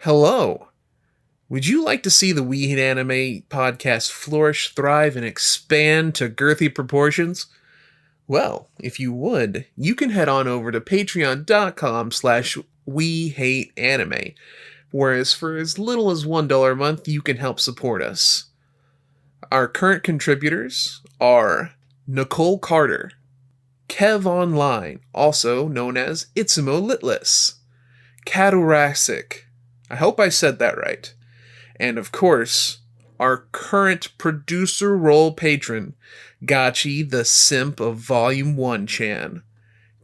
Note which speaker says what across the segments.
Speaker 1: Hello. Would you like to see the We Hate Anime podcast flourish, thrive, and expand to girthy proportions? Well, if you would, you can head on over to patreon.com/WeHateAnime, whereas for as little as $1 a month, you can help support us. Our current contributors are Nicole Carter, Kev Online, also known as Itsumo Litless, Kadurasic, I hope I said that right, and of course, our current producer role patron, Gachi, the simp of Volume 1 Chan.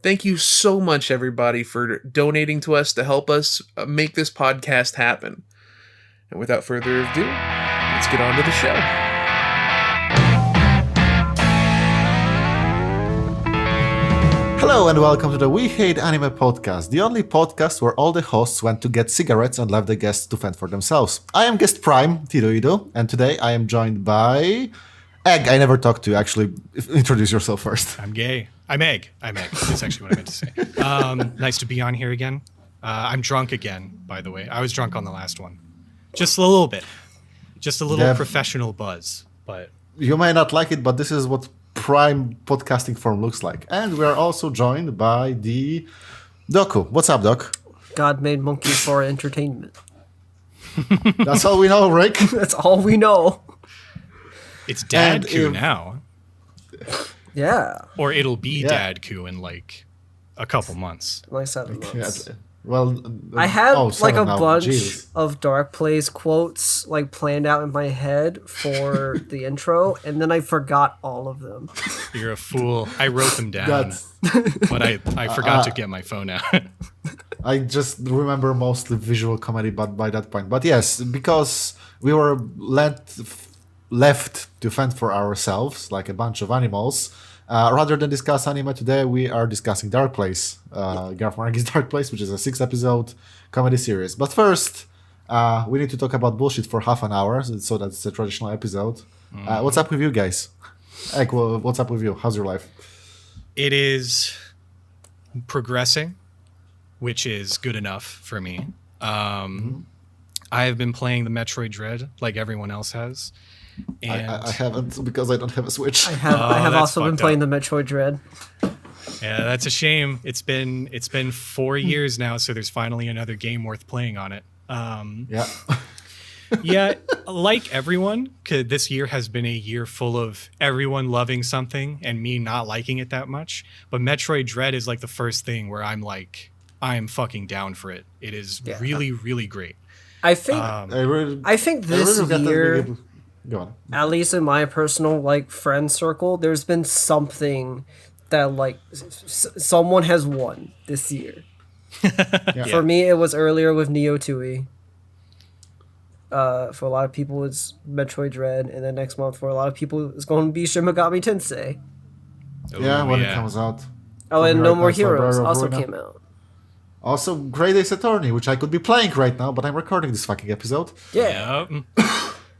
Speaker 1: Thank you so much, everybody, for donating to us to help us make this podcast happen. And without further ado, let's get on to the show.
Speaker 2: Hello and welcome to the We Hate Anime podcast, the only podcast where all the hosts went to get cigarettes and left the guests to fend for themselves. I am guest prime, Tiduidu, and today I am joined by Egg. I never talked to you, actually. Introduce yourself first.
Speaker 3: I'm gay. I'm Egg. That's actually what I meant to say. Nice to be on here again. I'm drunk again, by the way. I was drunk on the last one. Just a little bit. Just a little professional buzz. But
Speaker 2: you may not like it, but this is what prime podcasting form looks like. And we are also joined by the Doku. What's up, Doc?
Speaker 4: God made monkeys for entertainment.
Speaker 2: That's all we know, Rick.
Speaker 4: That's all we know.
Speaker 3: It's Dad Coup now.
Speaker 4: Yeah.
Speaker 3: Or it'll be Dad Coup in like a couple months.
Speaker 4: Like 7 months.
Speaker 2: Yeah, well,
Speaker 4: I have like a bunch
Speaker 2: Jesus.
Speaker 4: of Darkplace quotes like planned out in my head for the intro, and then I forgot all of them.
Speaker 3: You're a fool. I wrote them down, but I forgot to get my phone out.
Speaker 2: I just remember mostly visual comedy, but by that point. But yes, because we were left to fend for ourselves like a bunch of animals. Rather than discuss anime today, we are discussing Darkplace, Garth Marenghi's Darkplace, which is a 6-episode comedy series. But first, we need to talk about bullshit for half an hour, so that's a traditional episode. What's up with you guys? Egg, what's up with you? How's your life?
Speaker 3: It is progressing, which is good enough for me. I have been playing the Metroid Dread like everyone else has. And
Speaker 2: I haven't because I don't have a Switch.
Speaker 4: I have also been playing the Metroid Dread.
Speaker 3: Yeah, that's a shame. It's been 4 years now, so there's finally another game worth playing on it. Yeah, like everyone, this year has been a year full of everyone loving something and me not liking it that much. But Metroid Dread is like the first thing where I'm like, I am fucking down for it. It is really, really great.
Speaker 4: I think this year,
Speaker 2: Go on.
Speaker 4: at least in my personal like friend circle, there's been something that like someone has won this year. For me, it was earlier with Neo 2E. For a lot of people, it's Metroid Dread, and then next month for a lot of people, it's going to be Shin Megami Tensei.
Speaker 2: When it comes out.
Speaker 4: Oh, and No More Heroes also came out.
Speaker 2: Also, Great Ace Attorney, which I could be playing right now, but I'm recording this fucking episode.
Speaker 4: Yeah.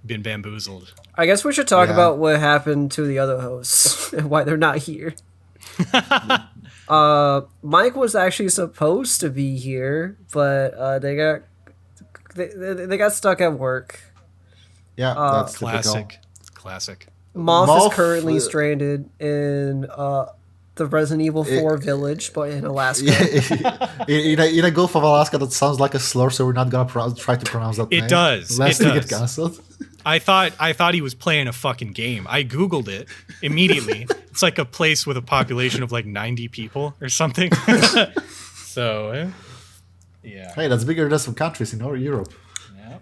Speaker 3: Been bamboozled.
Speaker 4: I guess we should talk about what happened to the other hosts and why they're not here. Mike was actually supposed to be here, but they got stuck at work.
Speaker 2: Yeah, that's
Speaker 3: classic.
Speaker 4: Moth is currently stranded in the Resident Evil 4 village, but in Alaska.
Speaker 2: In a Gulf of Alaska, that sounds like a slur, so we're not gonna try to pronounce that name.
Speaker 3: It does.
Speaker 2: Lest we get cancelled.
Speaker 3: I thought he was playing a fucking game. I Googled it immediately. It's like a place with a population of like 90 people or something. So, yeah.
Speaker 2: Hey, that's bigger than some countries in Europe.
Speaker 3: Yeah.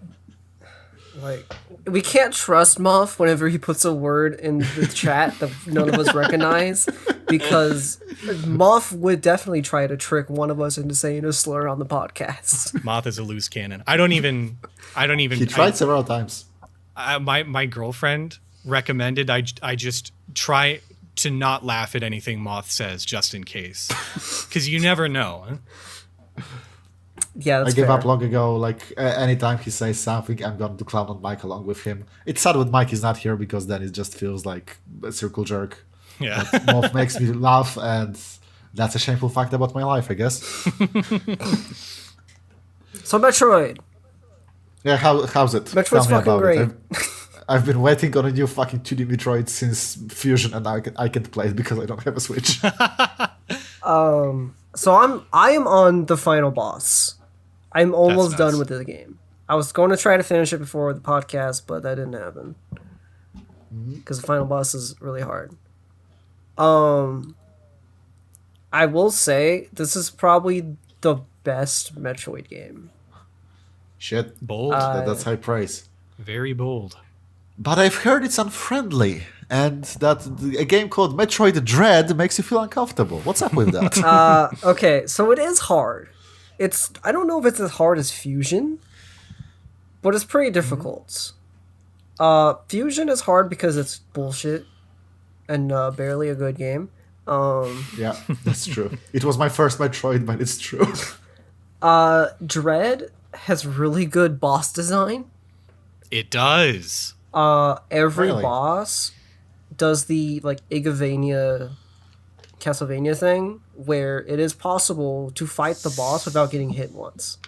Speaker 4: Like, we can't trust Moth whenever he puts a word in the chat that none of us recognize, because Moth would definitely try to trick one of us into saying a slur on the podcast.
Speaker 3: Moth is a loose cannon. I don't even.
Speaker 2: He tried several times.
Speaker 3: My girlfriend recommended I just try to not laugh at anything Moth says just in case, because you never know.
Speaker 4: Yeah, that's
Speaker 2: I gave
Speaker 4: fair.
Speaker 2: up long ago. Like anytime he says something, I'm going to clown on Mike along with him. It's sad when Mike is not here because then it just feels like a circle jerk.
Speaker 3: Yeah,
Speaker 2: but Moth makes me laugh, and that's a shameful fact about my life, I guess.
Speaker 4: So Metroid.
Speaker 2: Yeah, how's it?
Speaker 4: Metroid's
Speaker 2: Tell me
Speaker 4: fucking
Speaker 2: about
Speaker 4: great.
Speaker 2: it. I've been waiting on a new fucking 2D Metroid since Fusion, and I can't play it because I don't have a Switch.
Speaker 4: So I am on the final boss. I'm almost
Speaker 3: nice.
Speaker 4: done with the game. I was going to try to finish it before the podcast, but that didn't happen because the final boss is really hard. I will say this is probably the best Metroid game.
Speaker 2: Shit,
Speaker 3: Bold.
Speaker 2: that's high praise.
Speaker 3: Very bold.
Speaker 2: But I've heard it's unfriendly, and that a game called Metroid Dread makes you feel uncomfortable. What's up with that?
Speaker 4: Okay, so it is hard. I don't know if it's as hard as Fusion, but it's pretty difficult. Fusion is hard because it's bullshit and barely a good game.
Speaker 2: Yeah, that's true. It was my first Metroid, but it's true.
Speaker 4: Dread has really good boss design.
Speaker 3: It does.
Speaker 4: Every
Speaker 2: Really?
Speaker 4: boss does the like Igavania Castlevania thing where it is possible to fight the boss without getting hit once.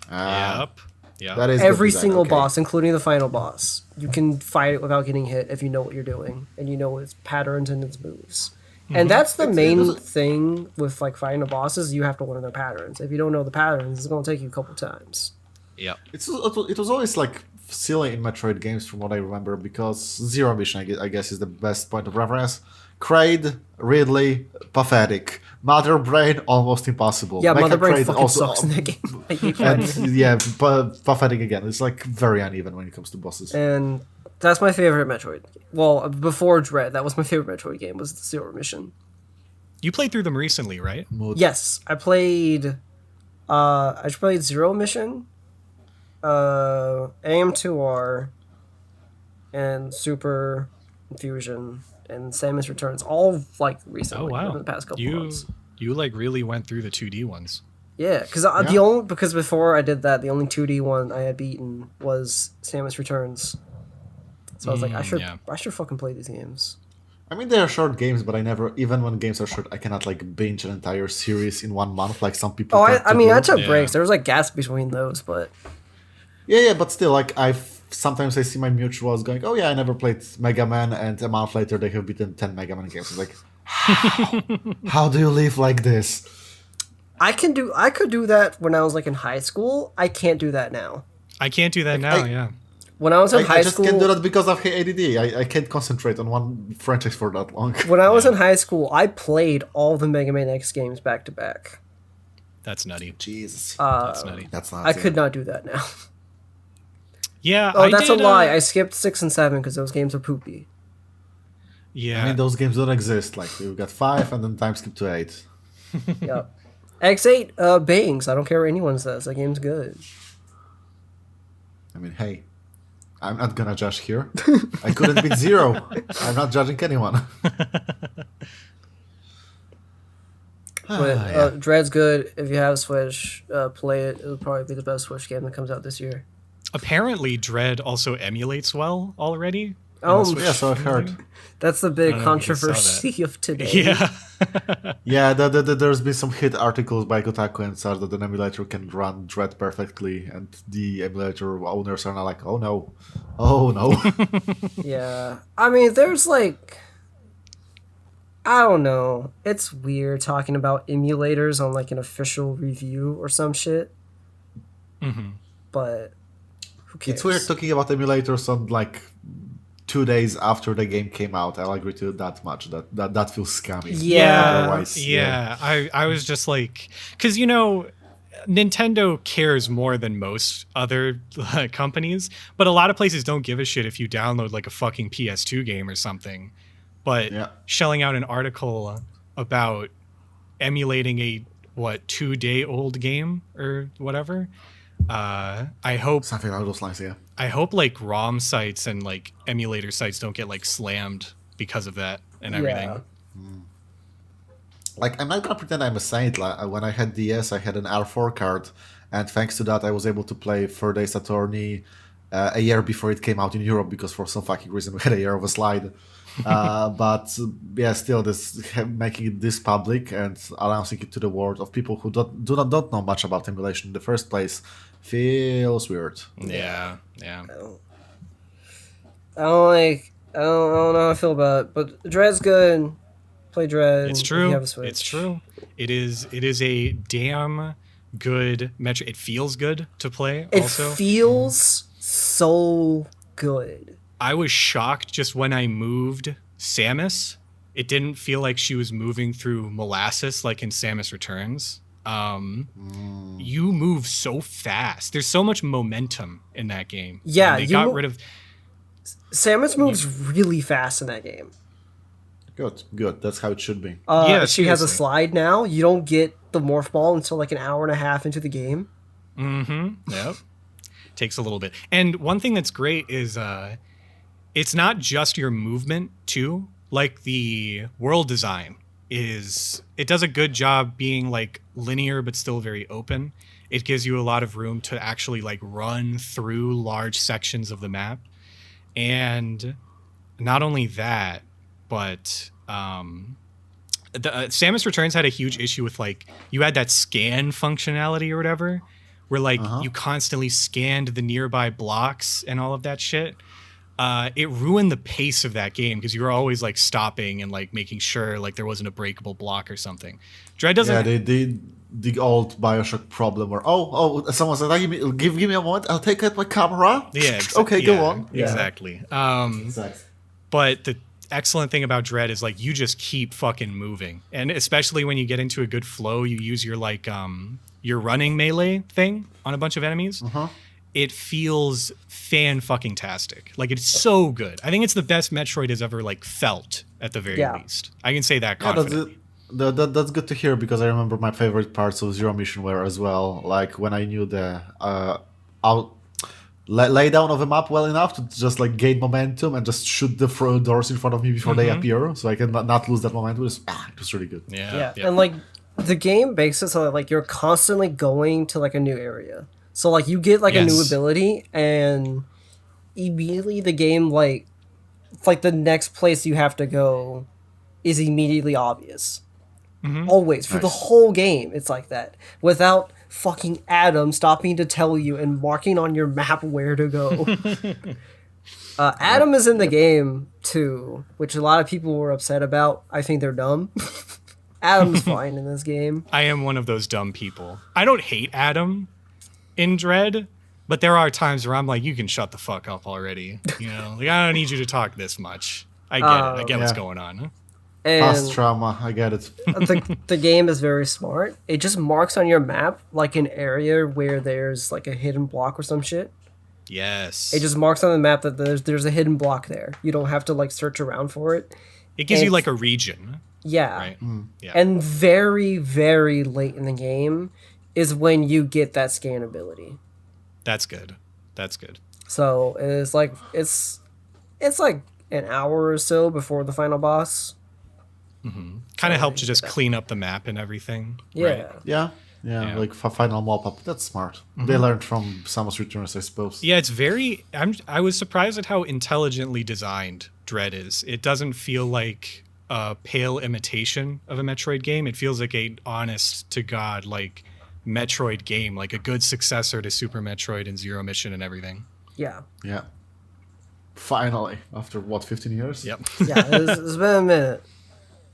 Speaker 3: Yep. Yeah.
Speaker 2: That is good
Speaker 4: Every
Speaker 2: design,
Speaker 4: single
Speaker 2: okay.
Speaker 4: boss, including the final boss, you can fight it without getting hit if you know what you're doing and you know its patterns and its moves. And that's the main thing with like fighting the bosses. You have to learn their patterns. If you don't know the patterns, it's going to take you a couple times.
Speaker 3: Yep.
Speaker 2: It was always like silly in Metroid games from what I remember because Zero Mission I guess is the best point of reference. Kraid, Ridley, pathetic. Mother Brain, almost impossible.
Speaker 4: Yeah,
Speaker 2: Mecha
Speaker 4: Mother Brain
Speaker 2: Kraid
Speaker 4: fucking sucks in that game. I hate playing it.
Speaker 2: And yeah, pathetic again. It's like very uneven when it comes to bosses.
Speaker 4: And that's my favorite Metroid. Well, before Dread, that was my favorite Metroid game, was the Zero Mission.
Speaker 3: You played through them recently, right?
Speaker 4: Yes, I played Zero Mission, AM2R, and Super Fusion, and Samus Returns, all like recently,
Speaker 3: Oh wow.
Speaker 4: in the past couple
Speaker 3: You
Speaker 4: months.
Speaker 3: like really went through the 2D ones.
Speaker 4: Yeah, because
Speaker 2: Yeah.
Speaker 4: because before I did that, the only 2D one I had beaten was Samus Returns. So I was like, I should fucking play these games.
Speaker 2: I mean, they are short games, but I never, even when games are short, I cannot like binge an entire series in 1 month like some people.
Speaker 4: Oh,
Speaker 2: tend
Speaker 4: I
Speaker 2: to
Speaker 4: mean,
Speaker 2: do.
Speaker 4: I took
Speaker 3: Yeah.
Speaker 4: breaks. There was like gaps between those, but
Speaker 2: Yeah, but still, like sometimes I see my mutuals going, "Oh yeah, I never played Mega Man," and a month later they have beaten 10 Mega Man games. It's like, how do you live like this?
Speaker 4: I could do that when I was like in high school. I can't do that now.
Speaker 3: I can't do that now, yeah.
Speaker 4: When I was in
Speaker 2: I
Speaker 4: high
Speaker 2: just
Speaker 4: school,
Speaker 2: can't do that because of ADD. I can't concentrate on one franchise for that long.
Speaker 4: when I was in high school, I played all the Mega Man X games back to back.
Speaker 3: That's nutty.
Speaker 2: Jesus,
Speaker 3: That's nutty.
Speaker 2: that's not.
Speaker 4: I could not do that now.
Speaker 3: Yeah.
Speaker 4: Oh,
Speaker 3: I
Speaker 4: that's
Speaker 3: did,
Speaker 4: a lie. I skipped 6 and 7 because those games are poopy.
Speaker 3: Yeah.
Speaker 2: I mean, those games don't exist. Like you got 5 and then time skip to 8.
Speaker 4: Yep. X8 bangs. I don't care what anyone says. That game's good.
Speaker 2: I mean, hey, I'm not gonna judge here. I couldn't beat 0. I'm not judging anyone.
Speaker 4: But Dread's good. If you have a Switch, play it. It'll probably be the best Switch game that comes out this year.
Speaker 3: Apparently, Dread also emulates well already.
Speaker 4: Oh,
Speaker 2: Yeah, so I've heard.
Speaker 4: that's the big
Speaker 3: I don't know if you saw
Speaker 4: controversy of today.
Speaker 3: Yeah.
Speaker 2: Yeah, there's been some hit articles by Kotaku and such that an emulator can run Dread perfectly, and the emulator owners are now like, oh no.
Speaker 4: Yeah. I mean, there's like, I don't know. It's weird talking about emulators on like an official review or some shit.
Speaker 3: Mm-hmm.
Speaker 4: But who cares?
Speaker 2: It's weird talking about emulators on like 2 days after the game came out. I'll agree to that much. That feels scummy.
Speaker 4: Yeah.
Speaker 2: Otherwise,
Speaker 3: Yeah. I was just like, because, Nintendo cares more than most other companies, but a lot of places don't give a shit if you download like a fucking PS2 game or something. But
Speaker 2: Yeah.
Speaker 3: shelling out an article about emulating a 2-day-old game or whatever, I hope
Speaker 2: Something along those lines, yeah.
Speaker 3: I hope like ROM sites and like emulator sites don't get like slammed because of that and everything.
Speaker 4: Yeah.
Speaker 2: Like, I'm not gonna pretend I'm a saint. Like, when I had DS, I had an R4 card, and thanks to that, I was able to play Third Ace Attorney, a year before it came out in Europe because for some fucking reason we had a year of a slide. But yeah, still, making it this public and announcing it to the world of people who don't know much about emulation in the first place feels weird.
Speaker 3: Yeah.
Speaker 4: I don't know how I feel about it, but Dread's good. Play Dread.
Speaker 3: It's
Speaker 4: if
Speaker 3: true.
Speaker 4: you have a Switch.
Speaker 3: It's true. It is a damn good Metro. It feels good to play.
Speaker 4: It
Speaker 3: also,
Speaker 4: feels so good.
Speaker 3: I was shocked just when I moved Samus. It didn't feel like she was moving through molasses like in Samus Returns. You move so fast. There's so much momentum in that game.
Speaker 4: Yeah,
Speaker 3: And they got rid of.
Speaker 4: Samus moves really fast in that game.
Speaker 2: Good. That's how it should be.
Speaker 3: Yeah,
Speaker 4: she has a
Speaker 3: seriously.
Speaker 4: slide now. You don't get the morph ball until like an hour and a half into the game.
Speaker 3: Yep. Takes a little bit. And one thing that's great is it's not just your movement too. Like the world design it does a good job being like linear but still very open. It gives you a lot of room to actually like run through large sections of the map. And not only that, but Samus Returns had a huge issue with like you had that scan functionality or whatever, where like you constantly scanned the nearby blocks and all of that shit. It ruined the pace of that game because you were always like stopping and like making sure like there wasn't a breakable block or something. Dread doesn't.
Speaker 2: Yeah, the old Bioshock problem where someone said, give me a moment, I'll take out my camera.
Speaker 3: Yeah.
Speaker 2: Okay, go on.
Speaker 3: Exactly.
Speaker 2: Exactly.
Speaker 3: But the excellent thing about Dread is like you just keep fucking moving, and especially when you get into a good flow, you use your like your running melee thing on a bunch of enemies. It feels fan-fucking-tastic. Like, it's so good. I think it's the best Metroid has ever, like, felt, at the very least. I can say that confidently.
Speaker 2: That's good to hear, because I remember my favorite parts of Zero Mission were as well, like, when I knew the lay down of a map well enough to just, like, gain momentum and just shoot the doors in front of me before they appear, so I can not lose that momentum. It was really good.
Speaker 3: Yeah.
Speaker 4: And, like, the game makes it so that, like, you're constantly going to, like, a new area. So, like, you get, like, a new ability, and immediately the game, like, it's like the next place you have to go is immediately obvious. Always. For the whole game, it's like that. Without fucking Adam stopping to tell you and marking on your map where to go. Adam is in the game, too, which a lot of people were upset about. I think they're dumb. Adam's fine in this game.
Speaker 3: I am one of those dumb people. I don't hate Adam in Dread, but there are times where I'm like, you can shut the fuck up already. You know, like I don't need you to talk this much. I get it. I get what's going on.
Speaker 4: And
Speaker 2: Past trauma, I get it.
Speaker 4: the game is very smart. It just marks on your map like an area where there's like a hidden block or some shit.
Speaker 3: Yes.
Speaker 4: It just marks on the map that there's a hidden block there. You don't have to like search around for it.
Speaker 3: It gives you like a region.
Speaker 4: Yeah.
Speaker 3: Right. Yeah.
Speaker 4: And very, very late in the game is when you get that scan ability.
Speaker 3: That's good. That's good.
Speaker 4: So it's like it's like an hour or so before the final boss.
Speaker 3: Kind of helps you just clean up the map and everything.
Speaker 4: Yeah.
Speaker 3: Right?
Speaker 2: Yeah, like final mop-up. That's smart. They learned from Samus Returns, I suppose.
Speaker 3: Yeah, it's very. I was surprised at how intelligently designed Dread is. It doesn't feel like a pale imitation of a Metroid game. It feels like a honest to God like Metroid game, like a good successor to Super Metroid and Zero Mission and everything.
Speaker 4: Yeah.
Speaker 2: Yeah. Finally, after 15 years?
Speaker 3: Yep.
Speaker 4: Yeah, it's been a minute.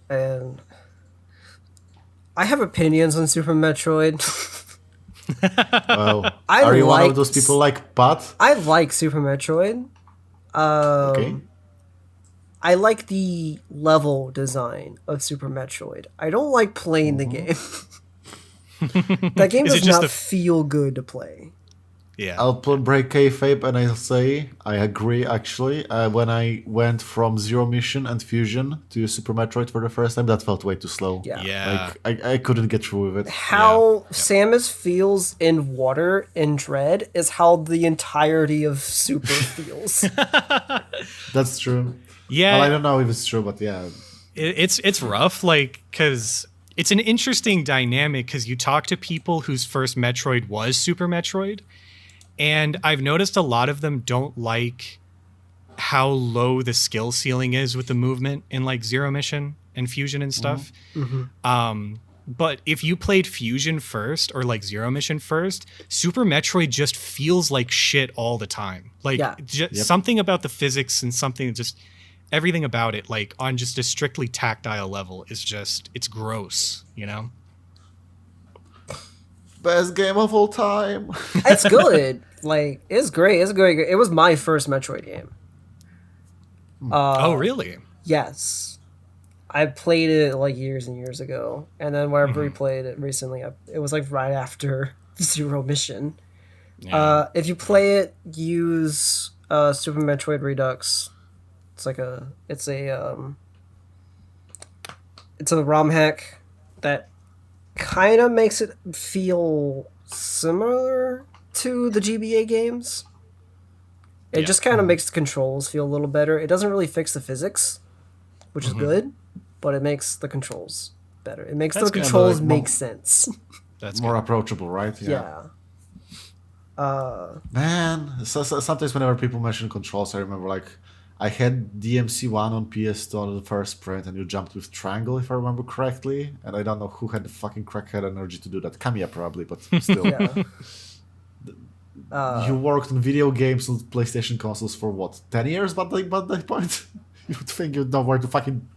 Speaker 4: And I have opinions on Super Metroid.
Speaker 2: Oh, are you one of
Speaker 4: liked-
Speaker 2: those people like Pat?
Speaker 4: I like Super Metroid.
Speaker 2: Okay.
Speaker 4: I like the level design of Super Metroid. I don't like playing the game. That game
Speaker 3: Is it
Speaker 4: does
Speaker 3: just
Speaker 4: not feel good to play.
Speaker 3: Yeah.
Speaker 2: I'll break kayfabe and I'll say I agree. Actually, when I went from Zero Mission and Fusion to Super Metroid for the first time, that felt way too slow.
Speaker 4: Yeah.
Speaker 3: Yeah.
Speaker 2: Like I couldn't get through with it.
Speaker 4: How Samus feels in water in Dread is how the entirety of Super feels.
Speaker 2: That's true.
Speaker 3: Yeah.
Speaker 2: Well, I don't know if it's true, but yeah.
Speaker 3: It's rough, like, because it's an interesting dynamic because you talk to people whose first Metroid was Super Metroid, And I've noticed a lot of them don't like how low the skill ceiling is with the movement in like Zero Mission and Fusion and stuff. But if you played Fusion first or like Zero Mission first, Super Metroid just feels like shit all the time. Like something about the physics and something just everything about it, like on just a strictly tactile level, is just it's gross, you know?
Speaker 2: Best game of all time.
Speaker 4: It's good. Like, it's great. It's great. It was my first Metroid game.
Speaker 3: Oh, really?
Speaker 4: Yes. I played it like years and years ago. And then whenever we played it recently, it was like right after Zero Mission.
Speaker 3: Yeah.
Speaker 4: If you play it, use Super Metroid Redux. It's like it's a ROM hack that kind of makes it feel similar to the GBA games. It just kind of makes the controls feel a little better. It doesn't really fix the physics, which is good, but it makes the controls better. It makes the controls make sense.
Speaker 3: That's
Speaker 2: more
Speaker 3: good.
Speaker 2: approachable, right?
Speaker 4: Yeah.
Speaker 2: Man, so sometimes whenever people mention controls, I remember like I had DMC1 on PS2 on the first print, and you jumped with triangle, if I remember correctly. And I don't know who had the fucking crackhead energy to do that. Kamiya probably, but still. You worked on video games on PlayStation consoles for what, 10 years? But like, by that point, you would think you'd know where to fucking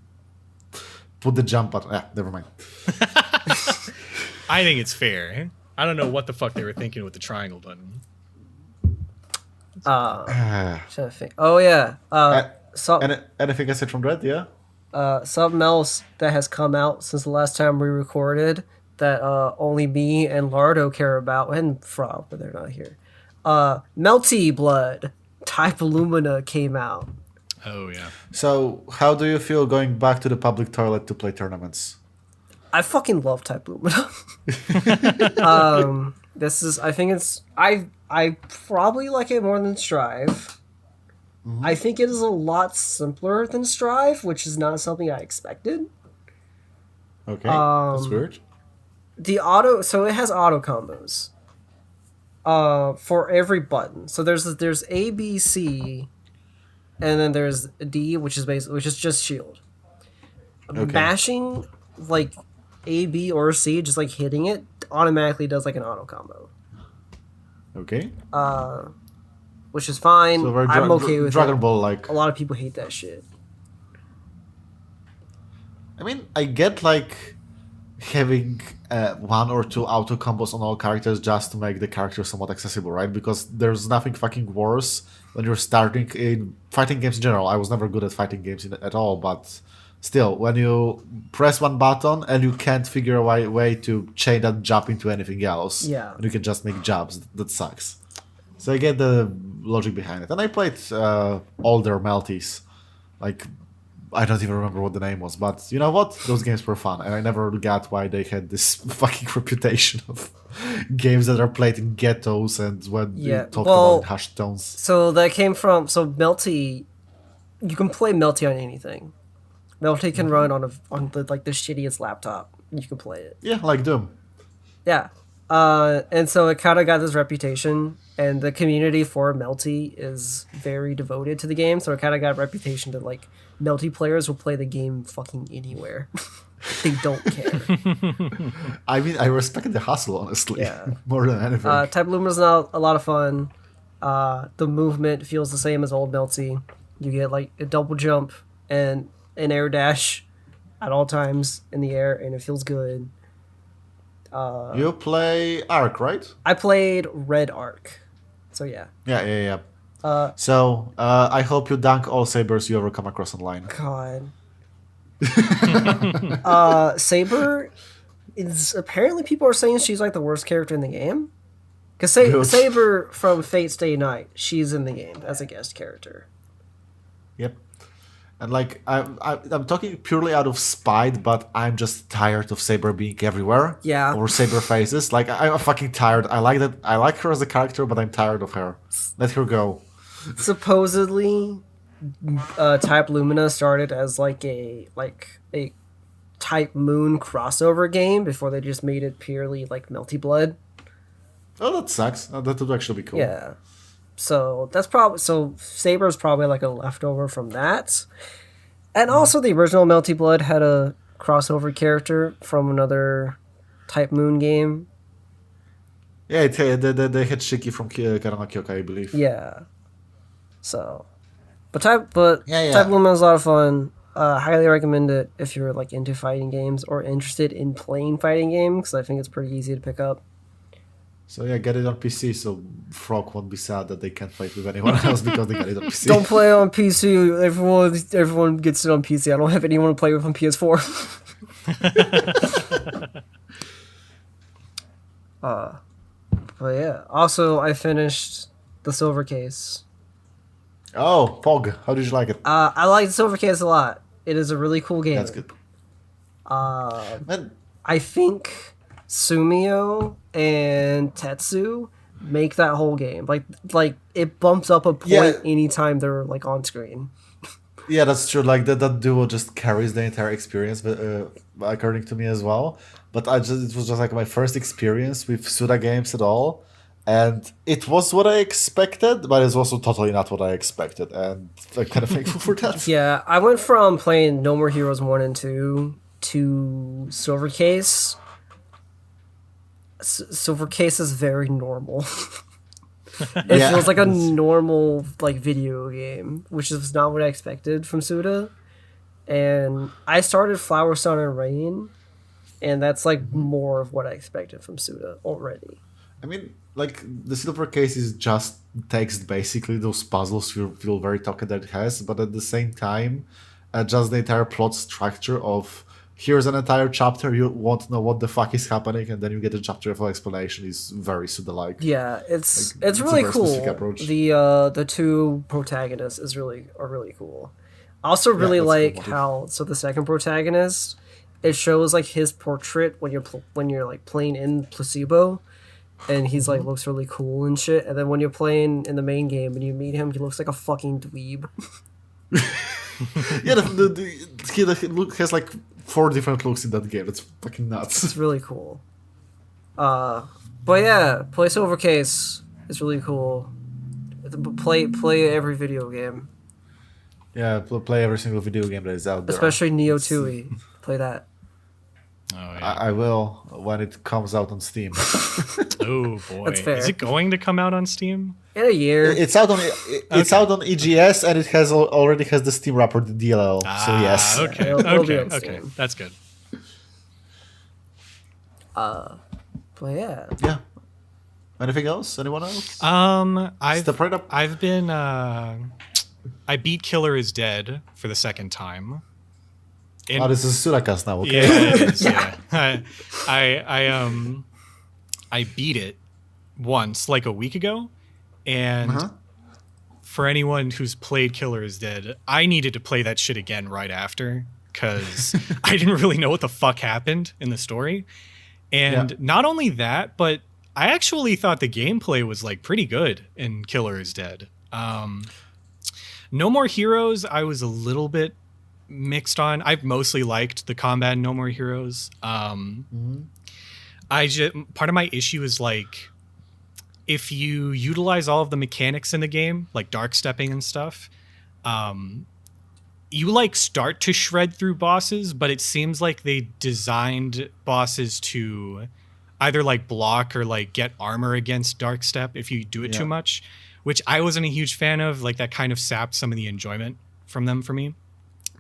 Speaker 2: put the jump button. Never mind.
Speaker 3: I think it's fair. I don't know what the fuck they were thinking with the triangle button.
Speaker 4: Trying to think. Oh yeah.
Speaker 2: Anything aside from that? Yeah.
Speaker 4: Something else that has come out since the last time we recorded that only me and Lardo care about, and Frog, but they're not here. Melty Blood Type Illumina came out.
Speaker 3: Oh yeah.
Speaker 2: So how do you feel going back to the public toilet to play tournaments?
Speaker 4: I fucking love Type Illumina. I probably like it more than Strive. I think it is a lot simpler than Strive, which is not something I expected.
Speaker 2: Okay, that's weird.
Speaker 4: So it has auto combos. For every button. So there's A, B, C, and then there's D, which is just shield.
Speaker 2: Okay.
Speaker 4: Mashing like A, B, or C, just like hitting it, automatically does like an auto combo.
Speaker 2: Okay.
Speaker 4: Which is fine.
Speaker 2: So very
Speaker 4: I'm okay with
Speaker 2: Dragon
Speaker 4: it.
Speaker 2: Ball like.
Speaker 4: A lot of people hate that shit.
Speaker 2: I mean, I get like having one or two auto combos on all characters just to make the character somewhat accessible, right? Because there's nothing fucking worse when you're starting in fighting games in general. I was never good at fighting games at all, but still, when you press one button and you can't figure a way to chain that jump into anything else, and you can just make jumps, that sucks. So I get the logic behind it. And I played older Melties, like I don't even remember what the name was, but you know what? Those games were fun, and I never got why they had this fucking reputation of games that are played in ghettos and when you talk about hushed tones.
Speaker 4: So that came from Melty. You can play Melty on anything. Melty can run on the shittiest laptop. You can play it.
Speaker 2: Yeah, like Doom.
Speaker 4: Yeah. And so it kind of got this reputation, and the community for Melty is very devoted to the game, so it kind of got a reputation that like Melty players will play the game fucking anywhere. They don't care.
Speaker 2: I mean, I respect the hustle, honestly.
Speaker 4: Yeah.
Speaker 2: More than anything.
Speaker 4: Type Lumina's now a lot of fun. The movement feels the same as old Melty. You get like a double jump and an air dash at all times in the air, and it feels good.
Speaker 2: You play Arc, right?
Speaker 4: I played Red Arc. So yeah.
Speaker 2: Yeah. So I hope you dunk all sabers you ever come across online.
Speaker 4: God. Saber is apparently people are saying she's like the worst character in the game. Because Saber from Fate Stay Night, she's in the game as a guest character.
Speaker 2: Yep. And like I'm talking purely out of spite, but I'm just tired of Saber being everywhere.
Speaker 4: Yeah.
Speaker 2: Or Saber faces. Like I'm fucking tired. I like her as a character, but I'm tired of her. Let her go.
Speaker 4: Supposedly, Type Lumina started as like a Type Moon crossover game before they just made it purely like Melty Blood.
Speaker 2: Oh, that sucks. That would actually be cool.
Speaker 4: Yeah. So that's probably Saber's probably like a leftover from that. And also the original Melty Blood had a crossover character from another Type Moon game.
Speaker 2: Yeah, they had Shiki from Karama Kyoka, I believe.
Speaker 4: Yeah. So
Speaker 2: Yeah.
Speaker 4: Type Moon is a lot of fun. Highly recommend it if you're like into fighting games or interested in playing fighting games, because I think it's pretty easy to pick up.
Speaker 2: So yeah, get it on PC so Frog won't be sad that they can't play it with anyone else because they got it on PC.
Speaker 4: Don't play it on PC. Everyone gets it on PC. I don't have anyone to play with on PS4. But yeah. Also, I finished the Silver Case.
Speaker 2: Oh, Pog, how did you like it?
Speaker 4: I like the Silver Case a lot. It is a really cool game.
Speaker 2: That's good. Man,
Speaker 4: I think Sumio and Tetsu make that whole game. Like it bumps up a point anytime they're like on screen.
Speaker 2: yeah, that's true. Like that duo just carries the entire experience, according to me as well. But it was just like my first experience with Suda games at all. And it was what I expected, but it's also totally not what I expected. And I'm kind of thankful for that.
Speaker 4: Yeah, I went from playing No More Heroes 1 and 2 to Silver Case. Silver Case is very normal. It feels like a normal like video game, which is not what I expected from Suda. And I started Flower, Sun, and Rain, and that's like more of what I expected from Suda already.
Speaker 2: I mean, like, the Silver Case is just text, basically. Those puzzles feel very talking that it has, but at the same time, just the entire plot structure of here's an entire chapter, you won't know what the fuck is happening, and then you get a chapter full explanation is very Suda-like.
Speaker 4: Yeah, it's
Speaker 2: a
Speaker 4: really
Speaker 2: very
Speaker 4: cool.
Speaker 2: specific approach.
Speaker 4: The two protagonists are really cool. I also really like
Speaker 2: cool.
Speaker 4: how the second protagonist, it shows like his portrait when you're like playing in Placebo, and he's like looks really cool and shit. And then when you're playing in the main game and you meet him, he looks like a fucking dweeb.
Speaker 2: Yeah, he has like 4 different looks in that game. That's fucking nuts.
Speaker 4: It's really cool. But yeah, play Silver Case. It's really cool. Play every video game,
Speaker 2: Yeah, play every single video game that is out there.
Speaker 4: especially Neo Tui. Play that.
Speaker 3: Oh yeah.
Speaker 2: I will when it comes out on Steam.
Speaker 3: Oh boy.
Speaker 4: That's fair.
Speaker 3: Is it going to come out on Steam?
Speaker 4: In a year.
Speaker 2: It's out on EGS, and it already has the Steam wrapper, the DLL. So yes.
Speaker 3: Okay.
Speaker 4: It'll be on
Speaker 3: Okay.
Speaker 4: Steam.
Speaker 3: That's good.
Speaker 4: But yeah.
Speaker 2: Yeah. Anything else? Anyone else?
Speaker 3: I've
Speaker 2: right up.
Speaker 3: I've been I beat Killer is Dead for the second time. And-
Speaker 2: This is Surakas now. Okay.
Speaker 3: Yeah, it is, yeah. I beat it once, like a week ago, and for anyone who's played Killer is Dead, I needed to play that shit again right after, because I didn't really know what the fuck happened in the story. And not only that, but I actually thought the gameplay was like pretty good in Killer is Dead. No More Heroes, I was a little bit mixed on. I've mostly liked the combat in No More Heroes. Part of my issue is like, if you utilize all of the mechanics in the game, like dark stepping and stuff, you like start to shred through bosses, but it seems like they designed bosses to either like block or like get armor against dark step if you do it too much, which I wasn't a huge fan of. Like that kind of sapped some of the enjoyment from them for me.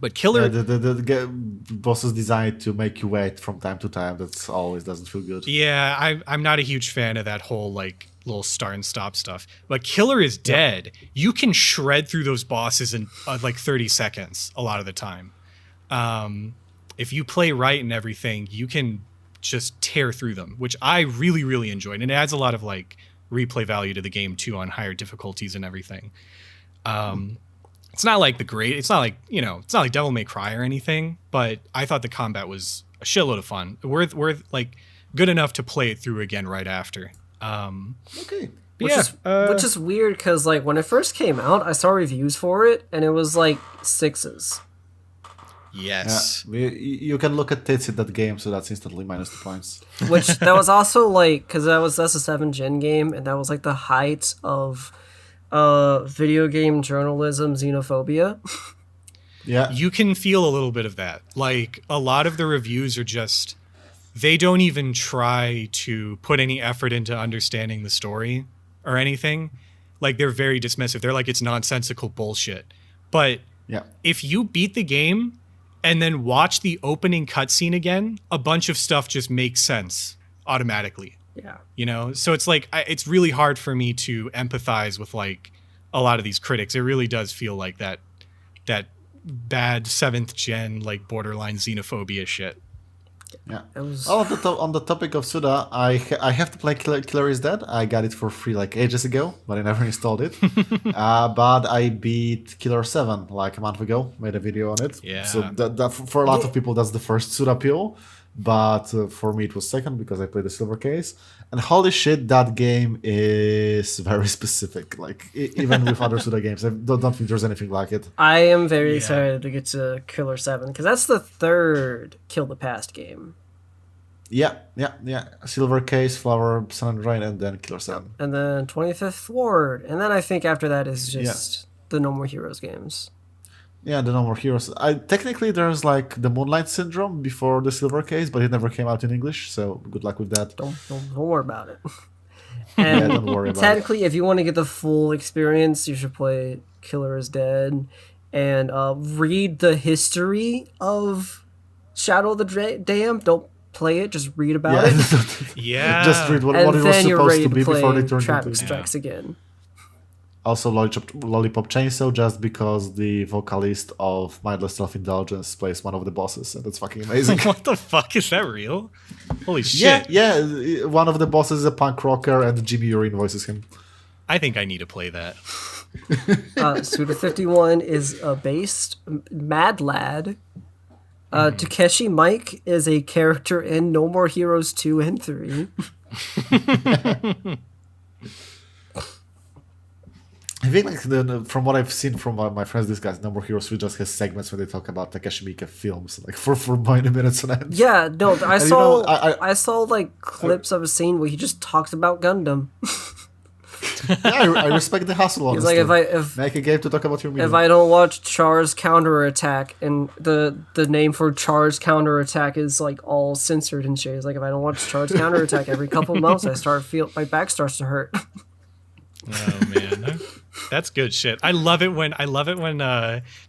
Speaker 3: But Killer,
Speaker 2: the boss is designed to make you wait from time to time. That's always doesn't feel good.
Speaker 3: yeah, I'm not a huge fan of that whole like little start and stop stuff. But Killer is Dead. You can shred through those bosses in like 30 seconds a lot of the time. If you play right and everything, you can just tear through them, which I really, really enjoyed. And it adds a lot of like replay value to the game too on higher difficulties and everything. It's not like it's not like Devil May Cry or anything, but I thought the combat was a shitload of fun. Worth like good enough to play it through again right after.
Speaker 2: Okay.
Speaker 4: Which is weird because like when it first came out, I saw reviews for it and it was like 6s.
Speaker 3: Yes.
Speaker 2: You can look at tits in that game, so that's instantly minus 2 points.
Speaker 4: Which that was also like because that's a 7th-gen game, and that was like the height of video game journalism xenophobia.
Speaker 2: Yeah.
Speaker 3: You can feel a little bit of that. Like, a lot of the reviews are just, they don't even try to put any effort into understanding the story or anything. Like, they're very dismissive. They're like, it's nonsensical bullshit. But
Speaker 2: Yeah.
Speaker 3: if you beat the game and then watch the opening cutscene again, a bunch of stuff just makes sense automatically.
Speaker 4: Yeah.
Speaker 3: You know? So it's like, it's really hard for me to empathize with like a lot of these critics. It really does feel like that bad 7th gen, like borderline xenophobia shit.
Speaker 2: Yeah.
Speaker 4: It was
Speaker 2: On the topic of Suda, I have to play Killer is Dead. I got it for free like ages ago, but I never installed it. But I beat Killer 7 like a month ago. Made a video on it.
Speaker 3: Yeah.
Speaker 2: So that for a lot of people, that's the first Suda appeal. But for me, it was second because I played the silver case. And holy shit, that game is very specific. Like, even with other Suda games, I don't think there's anything like it.
Speaker 4: I am very excited to get to Killer 7 because that's the 3rd Kill the Past game.
Speaker 2: Yeah. Silver case, Flower, Sun and Rain, and then Killer 7.
Speaker 4: And then 25th Ward. And then I think after that is just the No More Heroes games.
Speaker 2: Yeah, the No More Heroes. Technically, there's like the Moonlight Syndrome before the Silver Case, but it never came out in English, so good luck with that.
Speaker 4: Don't worry about it. And
Speaker 2: don't worry about
Speaker 4: technically, if you want to get the full experience, you should play Killer is Dead and read the history of Shadow of the Dam. Don't play it, just read about it.
Speaker 3: Yeah.
Speaker 2: Just read what
Speaker 4: And
Speaker 2: it was
Speaker 4: then you're
Speaker 2: supposed
Speaker 4: ready
Speaker 2: to
Speaker 4: to
Speaker 2: be before
Speaker 4: play
Speaker 2: they turned
Speaker 4: Traffic
Speaker 2: into...
Speaker 4: Strikes again.
Speaker 2: Also, Lollipop Chainsaw, just because the vocalist of Mindless Self-Indulgence plays one of the bosses, and that's fucking amazing.
Speaker 3: What the fuck? Is that real? Holy shit.
Speaker 2: Yeah, one of the bosses is a punk rocker, and Jimmy Urine voices him.
Speaker 3: I think I need to play that.
Speaker 4: Suda 51 is based Mad Lad. Takeshi Mike is a character in No More Heroes 2 and 3.
Speaker 2: I think like from what I've seen from my friends, this guy's No More Heroes 3 just has segments where they talk about Takeshi Miike films, like for 90 minutes on end.
Speaker 4: Yeah, no, I
Speaker 2: And,
Speaker 4: saw
Speaker 2: I
Speaker 4: I saw like clips of a scene where he just talks about Gundam.
Speaker 2: I respect the hustle.
Speaker 4: He's
Speaker 2: Honestly.
Speaker 4: like, if
Speaker 2: Make a game to talk about your medium.
Speaker 4: if I don't watch Char's Counterattack, and the name for Char's Counterattack is like all censored and shit. He's like, if I don't watch Char's Counterattack every couple of months, my back starts to hurt.
Speaker 3: Oh man, that's good shit. I love it when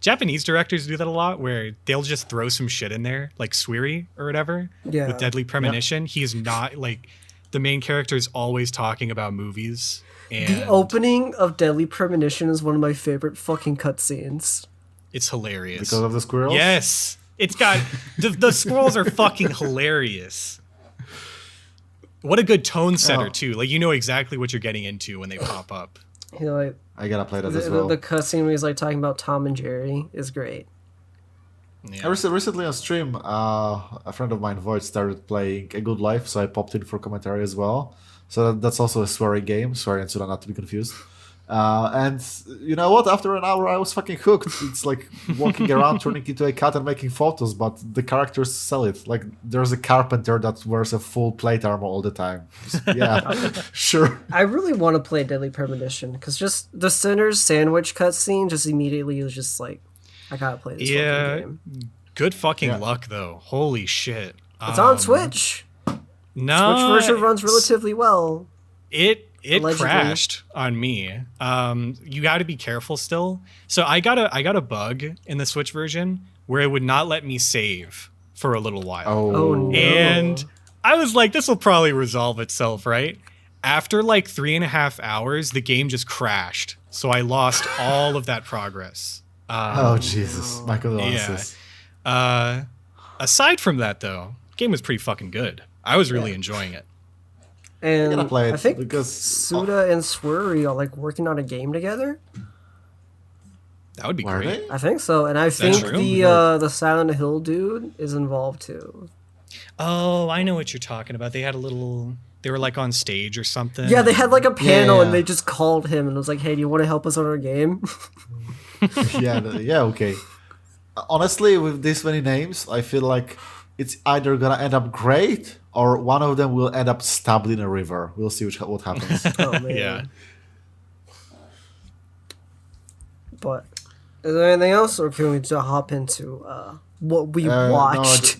Speaker 3: Japanese directors do that a lot, where they'll just throw some shit in there, like Suiri or whatever.
Speaker 4: Yeah.
Speaker 3: With Deadly Premonition, he is not like the main character is always talking about movies. And
Speaker 4: The opening of Deadly Premonition is one of my favorite fucking cutscenes.
Speaker 3: it's hilarious.
Speaker 2: Because of the squirrels?
Speaker 3: Yes, it's got the squirrels are fucking hilarious. What a good tone setter too. Like, you know exactly what you're getting into when they pop up.
Speaker 4: You know, like
Speaker 2: I gotta play that as well.
Speaker 4: the cutscene where he's like talking about Tom and Jerry is great.
Speaker 3: Yeah.
Speaker 2: Recently on stream, a friend of mine, Void, started playing A Good Life, so I popped in for commentary as well. So that's also a sweary game, sweary and Suda, not to be confused. And you know what? After an hour, I was fucking hooked. It's like walking around, turning into a cat and making photos, but the characters sell it. Like, there's a carpenter that wears a full plate armor all the time. Yeah, sure.
Speaker 4: I really want to play Deadly Premonition because just the Sinner's Sandwich cutscene just immediately was just like, I gotta play this
Speaker 3: Yeah.
Speaker 4: fucking game.
Speaker 3: Good fucking luck though. Holy shit.
Speaker 4: It's on Switch.
Speaker 3: No,
Speaker 4: Switch version runs relatively well.
Speaker 3: It
Speaker 4: Allegedly.
Speaker 3: crashed on me. You got to be careful still. So I got a bug in the Switch version where it would not let me save for a little while.
Speaker 4: Oh no.
Speaker 3: And I was like, this will probably resolve itself, right? After like 3.5 hours, the game just crashed. So I lost all of that progress.
Speaker 2: Oh, Jesus. My condolences.
Speaker 3: Aside from that, though, game was pretty fucking good. I was really enjoying it.
Speaker 4: And
Speaker 2: gonna play it
Speaker 4: I think
Speaker 2: because-
Speaker 4: Suda and Swery are like working on a game together.
Speaker 3: That would be
Speaker 2: Were
Speaker 3: great.
Speaker 2: they?
Speaker 4: I think so, and I think
Speaker 3: true?
Speaker 4: the Silent Hill dude is involved too.
Speaker 3: Oh, I know what you're talking about. They were like on stage or something.
Speaker 4: Yeah, they had like a panel
Speaker 2: yeah.
Speaker 4: and they just called him and was like, "Hey, do you want to help us on our game?"
Speaker 2: Yeah, okay. honestly, with this many names, I feel like it's either gonna end up great or one of them will end up stabbed in a river. We'll see what happens.
Speaker 4: Oh man.
Speaker 3: Yeah.
Speaker 4: But is there anything else, or can we just hop into what we
Speaker 2: No,
Speaker 4: watched?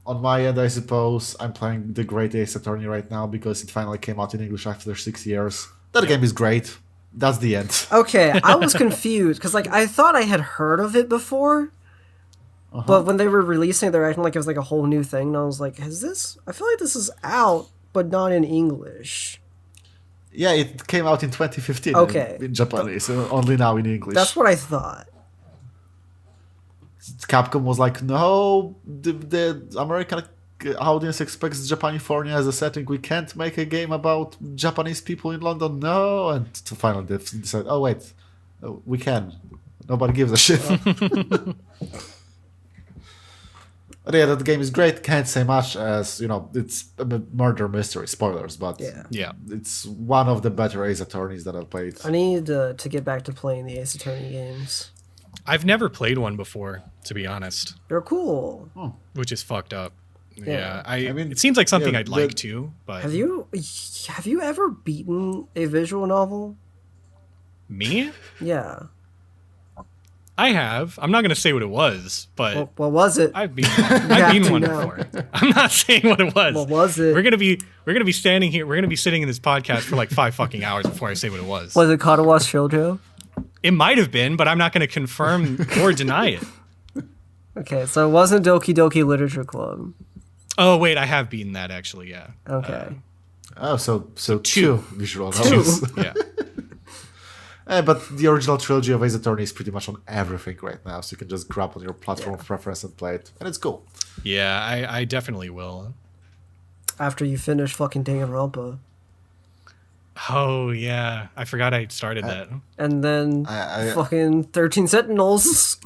Speaker 2: on my end, I suppose I'm playing the Great Ace Attorney right now because it finally came out in English after 6 years. That game is great. That's the end.
Speaker 4: Okay, I was confused because like I thought I had heard of it before, but when they were releasing it, they're acting like it was like a whole new thing, and I was like, "Is this? I feel like this is out, but not in English."
Speaker 2: Yeah, it came out in 2015
Speaker 4: Okay.
Speaker 2: in Japanese, only now in English.
Speaker 4: That's what I thought.
Speaker 2: Capcom was like, no, the American audience expects Japanifornia as a setting. We can't make a game about Japanese people in London, no. And finally they decided, oh wait, we can. Nobody gives a shit. But yeah, that game is great. Can't say much as, it's a murder mystery, spoilers, but
Speaker 3: Yeah.
Speaker 2: it's one of the better Ace Attorneys that I've played.
Speaker 4: I need to get back to playing the Ace Attorney games.
Speaker 3: I've never played one before, to be honest,
Speaker 4: They're cool.
Speaker 3: which is fucked up.
Speaker 4: Yeah.
Speaker 3: I
Speaker 2: mean,
Speaker 3: it seems like something
Speaker 2: yeah,
Speaker 3: I'd like to, but
Speaker 4: Have you ever beaten a visual novel?
Speaker 3: me?
Speaker 4: Yeah.
Speaker 3: I have. I'm not going to say what it was, but
Speaker 4: What was it?
Speaker 3: I've been
Speaker 4: have to
Speaker 3: one
Speaker 4: now.
Speaker 3: before. I'm not saying what it was.
Speaker 4: What was it?
Speaker 3: We're gonna be standing here. We're gonna be sitting in this podcast for like 5 fucking hours before I say what it was.
Speaker 4: Was it Katawa Shoujo?
Speaker 3: It might have been, but I'm not gonna confirm or deny it.
Speaker 4: Okay, so it wasn't Doki Doki Literature Club.
Speaker 3: Oh wait, I have beaten that actually. Yeah.
Speaker 4: Okay.
Speaker 2: So two visual novels.
Speaker 3: Yeah.
Speaker 2: But the original trilogy of Ace Attorney is pretty much on everything right now, so you can just grab on your platform of preference and play it, and it's cool.
Speaker 3: Yeah, I definitely will.
Speaker 4: After you finish fucking Danganronpa.
Speaker 3: Oh yeah, I forgot I started that.
Speaker 4: And then
Speaker 2: I-
Speaker 4: fucking 13 Sentinels.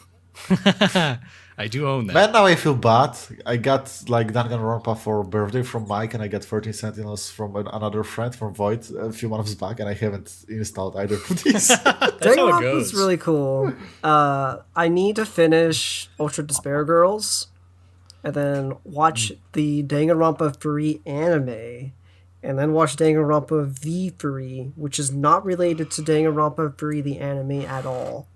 Speaker 3: I do own that.
Speaker 2: Man, now I feel bad. I got Danganronpa for birthday from Mike, and I got 13 Sentinels from another friend from Void a few months back, and I haven't installed either of these.
Speaker 3: That's how it
Speaker 4: Danganronpa
Speaker 3: goes.
Speaker 4: is really cool. I need to finish Ultra Despair Girls, and then watch the Danganronpa 3 anime, and then watch Danganronpa V3, which is not related to Danganronpa 3 the anime at all.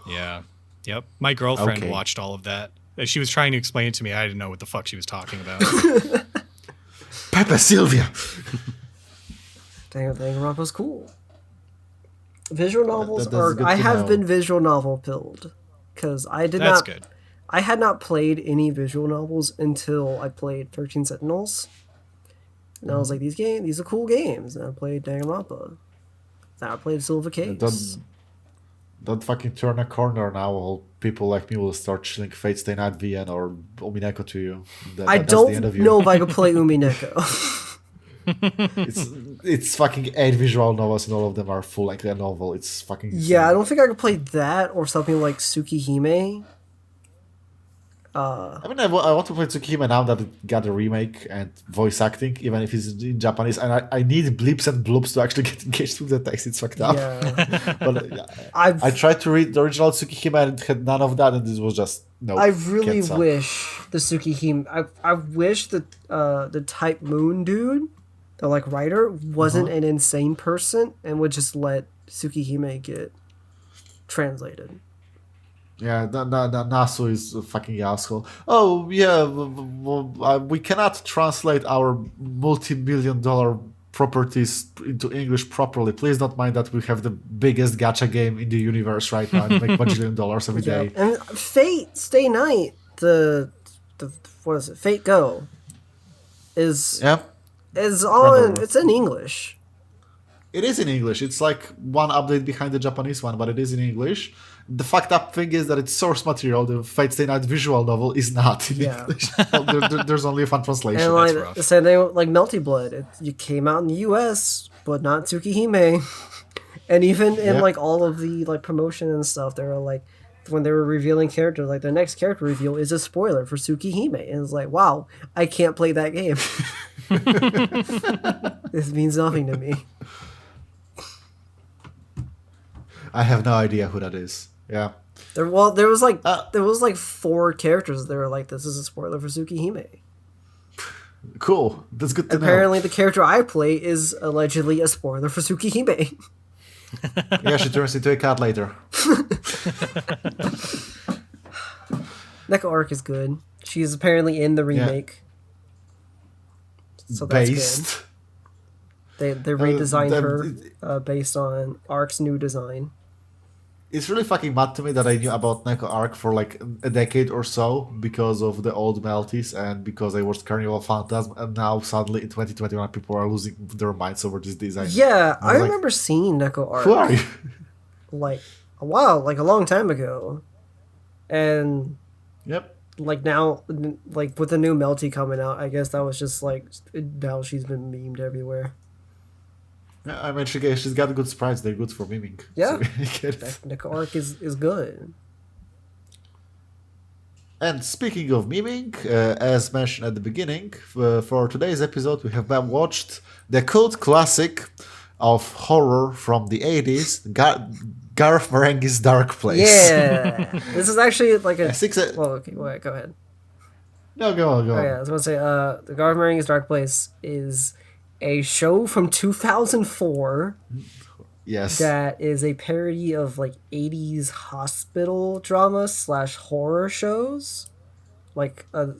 Speaker 3: Yeah. Yep. My girlfriend
Speaker 2: Okay.
Speaker 3: watched all of that. She was trying to explain it to me. I didn't know what the fuck she was talking about.
Speaker 2: Pepe Sylvia!
Speaker 4: Danganronpa's cool. Visual novels
Speaker 2: that's
Speaker 4: are.
Speaker 2: good
Speaker 4: I
Speaker 2: to
Speaker 4: have
Speaker 2: know.
Speaker 4: been visual novel pilled because I did
Speaker 3: That's
Speaker 4: not.
Speaker 3: good.
Speaker 4: I had not played any visual novels until I played 13 Sentinels. And I was like, these are cool games. And I played Danganronpa. Then I played Silver Case.
Speaker 2: Don't fucking turn a corner now, or people like me will start chilling Fate Stay Night VN or Omineko to you.
Speaker 4: I
Speaker 2: That's the end
Speaker 4: don't
Speaker 2: of you.
Speaker 4: know if I could play Umineko.
Speaker 2: It's fucking 8 visual novels, and all of them are full length novel. It's fucking insane.
Speaker 4: Yeah, I don't think I could play that or something like Tsukihime.
Speaker 2: I mean, I want to play Tsukihime now that it got a remake and voice acting, even if it's in Japanese. And I need bleeps and bloops to actually get engaged with the text. It's fucked up.
Speaker 4: Yeah.
Speaker 2: But
Speaker 4: I've-
Speaker 2: I tried to read the original Tsukihime and it had none of that, and this was just no.
Speaker 4: I really
Speaker 2: can't sell.
Speaker 4: wish the Tsukihime. I wish that the Type Moon dude, the like writer, wasn't an insane person and would just let Tsukihime get translated.
Speaker 2: Yeah, Nasu is a fucking asshole. Oh, yeah, we cannot translate our multi-million-dollar properties into English properly. Please don't mind that we have the biggest gacha game in the universe right now and make $1 every
Speaker 4: Yeah.
Speaker 2: day.
Speaker 4: And Fate Stay Night, the what is it? Fate Go is
Speaker 2: Yeah,
Speaker 4: on. It's in English.
Speaker 2: it is in English. It's like one update behind the Japanese one, but it is in English. The fucked up thing is that it's source material. The Fate Stay Night visual novel is not in
Speaker 4: Yeah.
Speaker 2: English. There's only a fan translation.
Speaker 4: And
Speaker 3: that's
Speaker 4: like
Speaker 3: rough.
Speaker 4: the same thing with, like Melty Blood. It came out in the U.S. but not Tsukihime. And even in
Speaker 2: Yeah.
Speaker 4: like all of the like promotion and stuff, they were like when they were revealing characters, like the next character reveal is a spoiler for Tsukihime, and it's like, wow, I can't play that game. This means nothing to me.
Speaker 2: I have no idea who that is. Yeah.
Speaker 4: There was like 4 characters that were like, this is a spoiler for Tsukihime.
Speaker 2: Cool. That's good to
Speaker 4: Apparently, the character I play is allegedly a spoiler for Tsukihime.
Speaker 2: know. Yeah, she turns into a cat later.
Speaker 4: Neko Arc is good. She's apparently in the remake. So that's
Speaker 2: Based.
Speaker 4: good. They redesigned her based on Arc's new design.
Speaker 2: It's really fucking mad to me that I knew about Neko Arc for like a decade or so because of the old Melties and because I watched Carnival Phantasm, and now suddenly in 2021 people are losing their minds over this design.
Speaker 4: Yeah,
Speaker 2: I
Speaker 4: I
Speaker 2: was
Speaker 4: remember seeing Neko Arc
Speaker 2: Who are you?
Speaker 4: like a while, like a long time ago. And
Speaker 2: Yep.
Speaker 4: like now, like with the new Melty coming out, I guess that was just like, now she's been memed everywhere.
Speaker 2: Yeah, I mean, she's got good sprites. They're good for miming.
Speaker 4: Yeah.
Speaker 2: So I get it.
Speaker 4: Neko Arc is good.
Speaker 2: And speaking of miming, as mentioned at the beginning, for today's episode, we have watched the cult classic of horror from the 80s, Garth Marenghi's Darkplace.
Speaker 4: Yeah, this is actually like a.
Speaker 2: Well,
Speaker 4: okay, wait, go ahead.
Speaker 2: No, go on.
Speaker 4: Oh yeah, I was gonna say, the Garth Marenghi's Darkplace is a show from 2004.
Speaker 2: Yes.
Speaker 4: That is a parody of like 80s hospital drama / horror shows, like the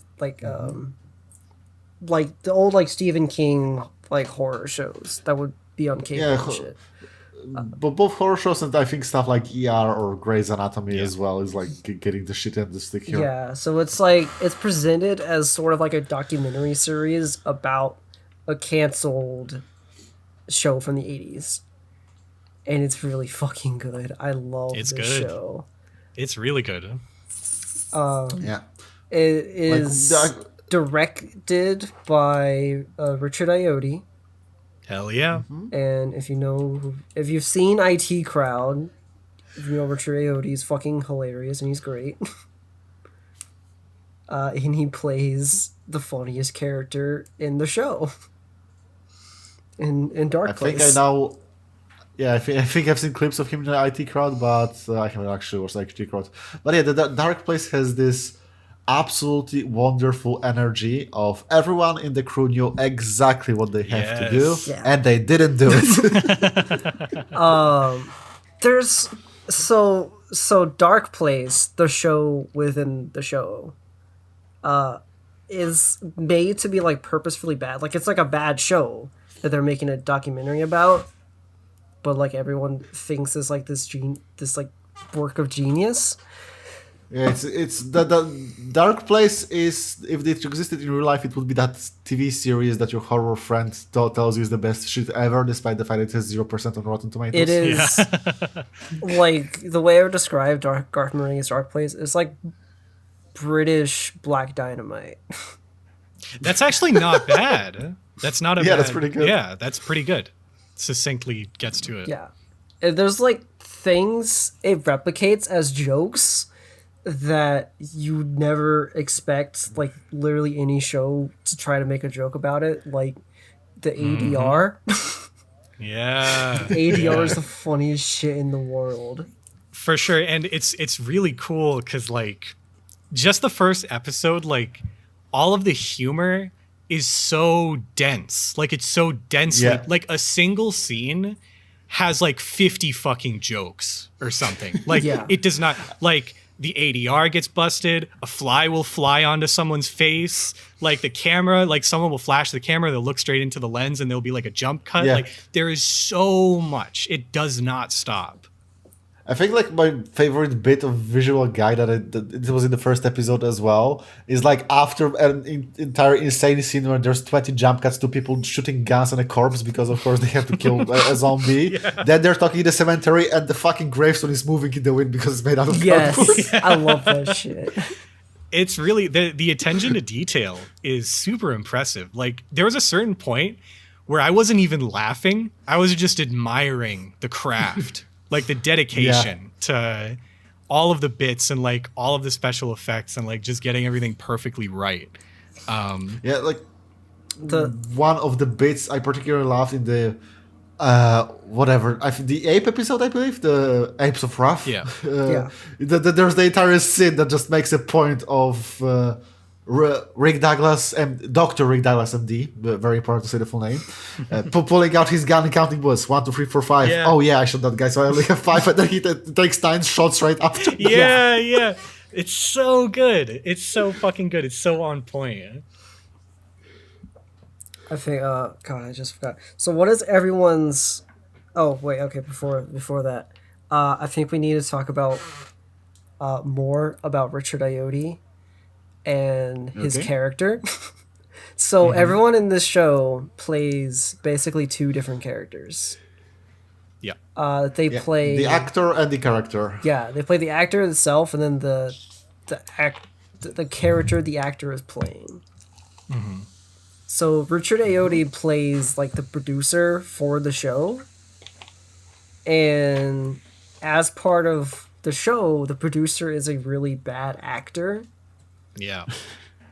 Speaker 4: old like Stephen King like horror shows that would be on cable and shit.
Speaker 2: But both horror shows and I think stuff like ER or Grey's Anatomy as well is like getting the shit end the stick here.
Speaker 4: Yeah, so it's like it's presented as sort of like a documentary series about a canceled show from the 80s. And it's really fucking good. I love this show.
Speaker 3: It's really good.
Speaker 2: Yeah.
Speaker 4: It is directed by Richard Ayoade.
Speaker 3: Hell yeah.
Speaker 4: And if you've seen IT Crowd, if you know Richard Ayoade, he's fucking hilarious and he's great. And he plays the funniest character in the show. In Darkplace.
Speaker 2: I think I know. Yeah, I think I've seen clips of him in the IT Crowd, but I haven't actually watched IT Crowd. But yeah, the Darkplace has this absolutely wonderful energy of everyone in the crew knew exactly what they have to do, and they didn't do it.
Speaker 4: There's so Darkplace, the show within the show, is made to be like purposefully bad. Like it's like a bad show that they're making a documentary about, but like everyone thinks is like this like work of genius.
Speaker 2: Yeah, it's the Darkplace is, if it existed in real life, it would be that TV series that your horror friend tells you is the best shit ever, despite the fact it has 0% on Rotten Tomatoes.
Speaker 4: It is like the way I would describe Garth Marenghi's Darkplace is like British Black Dynamite.
Speaker 3: That's actually not bad. That's not a bad.
Speaker 2: That's pretty good.
Speaker 3: Yeah, that's pretty good. Succinctly gets to it.
Speaker 4: Yeah, and there's like things it replicates as jokes that you never expect, like literally any show to try to make a joke about it, like the ADR.
Speaker 3: Yeah.
Speaker 4: ADR is the funniest shit in the world.
Speaker 3: For sure. And it's really cool because like just the first episode, like all of the humor is so dense. Like it's so densely like a single scene has like 50 fucking jokes or something. Like it does not like the ADR gets busted, a fly will fly onto someone's face, like the camera, like someone will flash the camera, they'll look straight into the lens and there'll be like a jump cut. Like there is so much. It does not stop.
Speaker 2: I think like my favorite bit of visual guide that it was in the first episode as well is like after an entire insane scene where there's 20 jump cuts to people shooting guns on a corpse because of course they have to kill a zombie. Then they're talking in the cemetery and the fucking gravestone is moving in the wind because it's made out of cardboard.
Speaker 4: I love that shit.
Speaker 3: It's really the attention to detail is super impressive. Like there was a certain point where I wasn't even laughing. I was just admiring the craft. Like the dedication to all of the bits and like all of the special effects and like just getting everything perfectly right.
Speaker 2: Like one of the bits I particularly loved in the whatever. The ape episode, I believe, the Apes of Wrath.
Speaker 3: Yeah.
Speaker 4: Yeah.
Speaker 2: There's the entire scene that just makes a point of Rick Douglas and Dr. Rick Douglas, MD. Very important to say the full name. Pulling out his gun and counting bullets. 1, 2, 3, 4, 5.
Speaker 3: Yeah.
Speaker 2: Oh yeah, I shot that guy, so I only have 5. And then he takes 9 shots right after.
Speaker 3: Yeah. It's so good. It's so fucking good. It's so on point.
Speaker 4: I think. God, I just forgot. So, what is everyone's? Oh wait, okay. Before that, I think we need to talk about more about Richard Ayoade and his
Speaker 2: Okay.
Speaker 4: character. So everyone in this show plays basically 2 different characters.
Speaker 3: Yeah.
Speaker 4: They
Speaker 2: Yeah,
Speaker 4: play
Speaker 2: the actor and the character.
Speaker 4: Yeah, they play the actor itself, and then the character the actor is playing. So Richard Ayoade plays like the producer for the show, and as part of the show, the producer is a really bad actor.
Speaker 3: Yeah.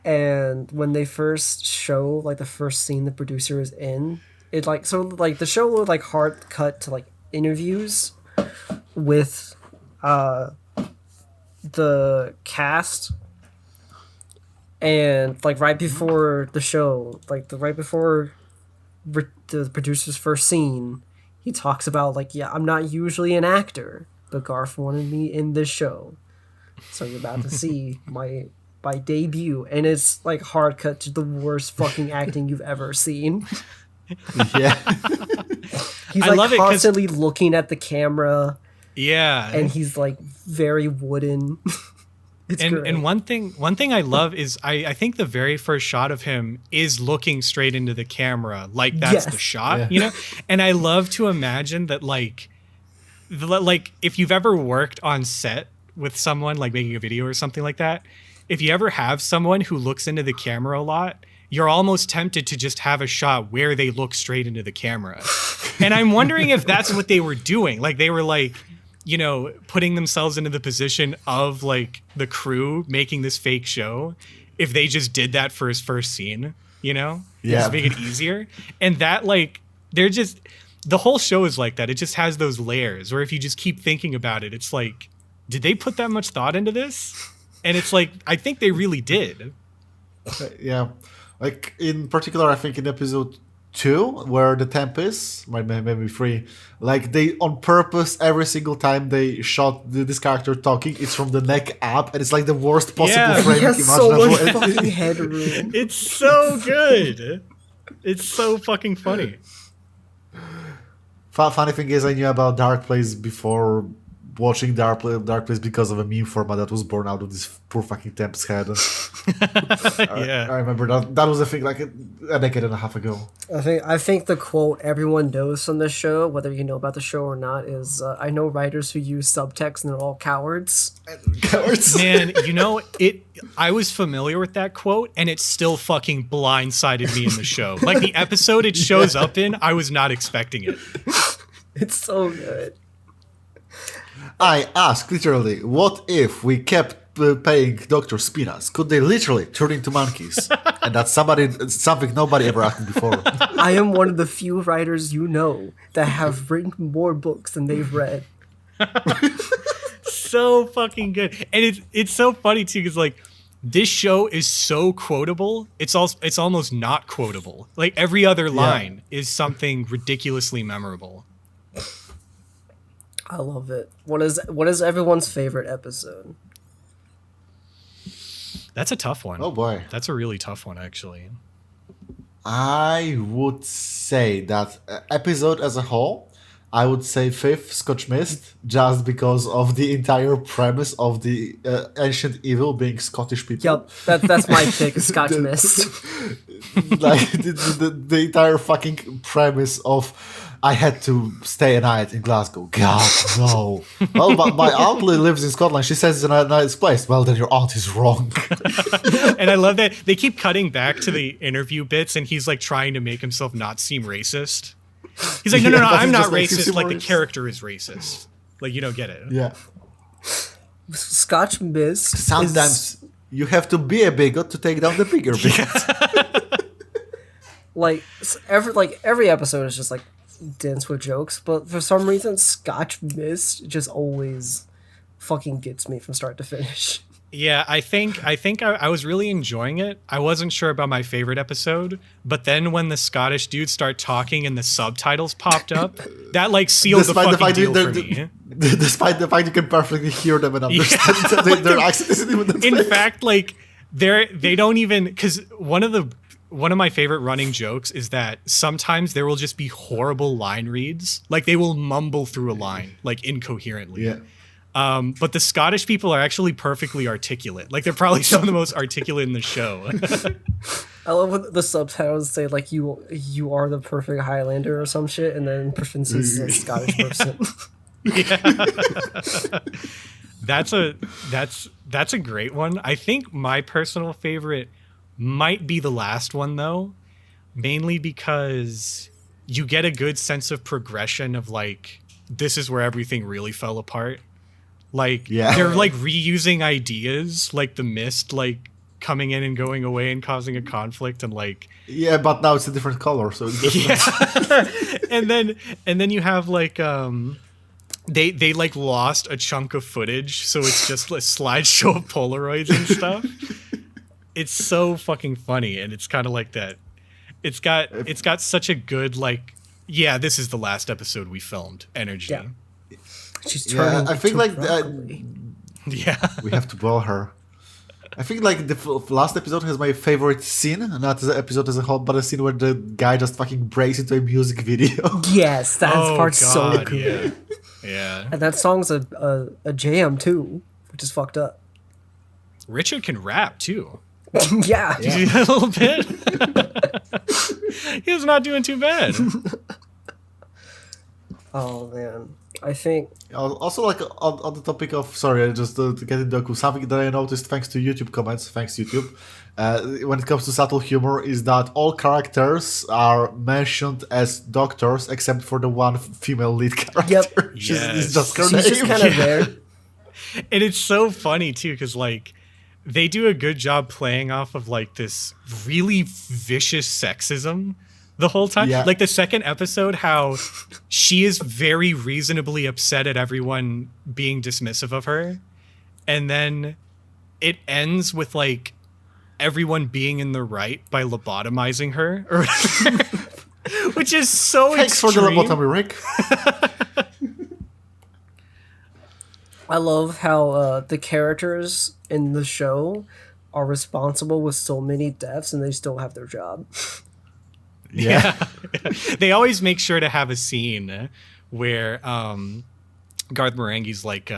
Speaker 4: And when they first show like the first scene the producer is in, it like the show will like hard cut to like interviews with the cast, and like right before the show, right before the producer's first scene, he talks about like, yeah, I'm not usually an actor, but Garth wanted me in this show, so you're about to see my debut, and it's like hard cut to the worst fucking acting you've ever seen.
Speaker 2: Yeah.
Speaker 4: He's
Speaker 3: I
Speaker 4: like
Speaker 3: love it 'cause-
Speaker 4: constantly looking at the camera,
Speaker 3: Yeah.
Speaker 4: and he's like very wooden. It's great.
Speaker 3: And one thing I love is I think the very first shot of him is looking straight into the camera, like that's the
Speaker 4: Yes.
Speaker 3: shot,
Speaker 2: Yeah.
Speaker 3: you know? And I love to imagine that like if you've ever worked on set with someone, like making a video or something like that, if you ever have someone who looks into the camera a lot, you're almost tempted to just have a shot where they look straight into the camera. And I'm wondering if that's what they were doing. Like they were like, you know, putting themselves into the position of like the crew making this fake show, if they just did that for his first scene, you know?
Speaker 2: Yeah.
Speaker 3: Just make it easier. And that like they're just the whole show is like that. It just has those layers where if you just keep thinking about it, it's like, did they put that much thought into this? And it's like, I think they really did.
Speaker 2: Yeah. Like in particular, I think in episode 2, where the temp is, maybe 3, like they on purpose every single time they shot this character talking, it's from the neck up, and it's like the worst possible
Speaker 3: Yeah.
Speaker 2: frame
Speaker 4: He has so
Speaker 2: imaginable.
Speaker 4: much fucking headroom.
Speaker 3: It's so good. It's so fucking funny.
Speaker 2: Funny thing is, I knew about Darkplace before watching Darkplace because of a meme format that was born out of this poor fucking temp's head.
Speaker 3: Yeah.
Speaker 2: I remember that was a thing like a decade and a half ago.
Speaker 4: I think the quote everyone knows from the show, whether you know about the show or not, is I know writers who use subtext and they're all cowards.
Speaker 2: Cowards.
Speaker 3: Man, you know, I was familiar with that quote and it still fucking blindsided me in the show. Like the episode it shows up in, I was not expecting it.
Speaker 4: It's so good.
Speaker 2: I ask literally, what if we kept paying Dr. Spinas? Could they literally turn into monkeys? And that's something nobody ever asked before.
Speaker 4: I am one of the few writers you know that have written more books than they've read.
Speaker 3: So fucking good. And it's so funny too, because like this show is so quotable, it's almost not quotable. Like every other line is something ridiculously memorable.
Speaker 4: I love it. What is everyone's favorite episode?
Speaker 3: That's a tough one.
Speaker 2: Oh boy.
Speaker 3: That's a really tough one, actually.
Speaker 2: I would say that episode as a whole, I would say 5th Scotch Mist, just because of the entire premise of the ancient evil being Scottish people.
Speaker 4: Yep, that's my pick, Scotch Mist.
Speaker 2: Like the entire fucking premise of I had to stay a night in Glasgow. God, no. Well, but my aunt lives in Scotland. She says it's a nice place. Well, then your aunt is wrong.
Speaker 3: And I love that they keep cutting back to the interview bits and he's like trying to make himself not seem racist. He's like, no,
Speaker 2: Yeah, but
Speaker 3: I'm
Speaker 2: he
Speaker 3: not
Speaker 2: just makes you
Speaker 3: racist.
Speaker 2: seem
Speaker 3: Like
Speaker 2: more
Speaker 3: the
Speaker 2: racist.
Speaker 3: character is racist. Like you don't get it.
Speaker 2: Yeah.
Speaker 4: Scotch Mist.
Speaker 2: Sometimes you have to be a bigot to take down the bigger bigot.
Speaker 4: Like every episode is just like dense with jokes, but for some reason, Scotch Mist just always fucking gets me from start to finish.
Speaker 3: Yeah, I think I was really enjoying it. I wasn't sure about my favorite episode, but then when the Scottish dudes start talking and the subtitles popped up, that like sealed the fucking deal for me.
Speaker 2: Despite the fact you can perfectly hear them and understand that their accent isn't even that
Speaker 3: In
Speaker 2: thick.
Speaker 3: fact, like they don't even, because one of my favorite running jokes is that sometimes there will just be horrible line reads, like they will mumble through a line like incoherently.
Speaker 2: Yeah.
Speaker 3: But the Scottish people are actually perfectly articulate. Like they're probably some of the most articulate in the show.
Speaker 4: I love when the subtitles say like you are the perfect Highlander or some shit, and then proficiency says Scottish person.
Speaker 3: That's a great one. I think my personal favorite might be the last one though, mainly because you get a good sense of progression of like, this is where everything really fell apart. Like they're like reusing ideas, like the mist, like coming in and going away and causing a conflict, and like
Speaker 2: but now it's a different color, so it's different.
Speaker 3: and then you have like they like lost a chunk of footage, so it's just a slideshow of Polaroids and stuff. It's so fucking funny, and it's kind of like that. It's got such a good like, yeah, this is the last episode we filmed energy.
Speaker 4: Yeah. She's turning.
Speaker 2: I think like
Speaker 3: Yeah.
Speaker 2: we have to boil her. I think like the last episode has my favorite scene, not the episode as a whole, but a scene where the guy just fucking breaks into a music video.
Speaker 4: Yes, that part's so good.
Speaker 3: Yeah.
Speaker 4: And that song's a jam too, which is fucked up.
Speaker 3: Richard can rap too.
Speaker 4: Yeah.
Speaker 3: Did you do that a little bit? He was not doing too bad.
Speaker 4: Oh man, I think
Speaker 2: Also, like on the topic of just to get into Doku, something that I noticed thanks to YouTube comments, thanks YouTube, when it comes to subtle humor, is that all characters are mentioned as doctors except for the one female lead character.
Speaker 4: Yep.
Speaker 2: She's just her
Speaker 4: she's
Speaker 2: name.
Speaker 4: just kind of there.
Speaker 3: And it's so funny too, because like they do a good job playing off of like this really vicious sexism the whole time.
Speaker 2: Yeah.
Speaker 3: Like the second episode, how she is very reasonably upset at everyone being dismissive of her, and then it ends with like everyone being in the right by lobotomizing her, or which is so
Speaker 2: Thanks
Speaker 3: extreme.
Speaker 2: for the lobotomy, Rick.
Speaker 4: I love how the characters in the show are responsible with so many deaths, and they still have their job.
Speaker 3: Yeah. They always make sure to have a scene where Garth Marenghi's like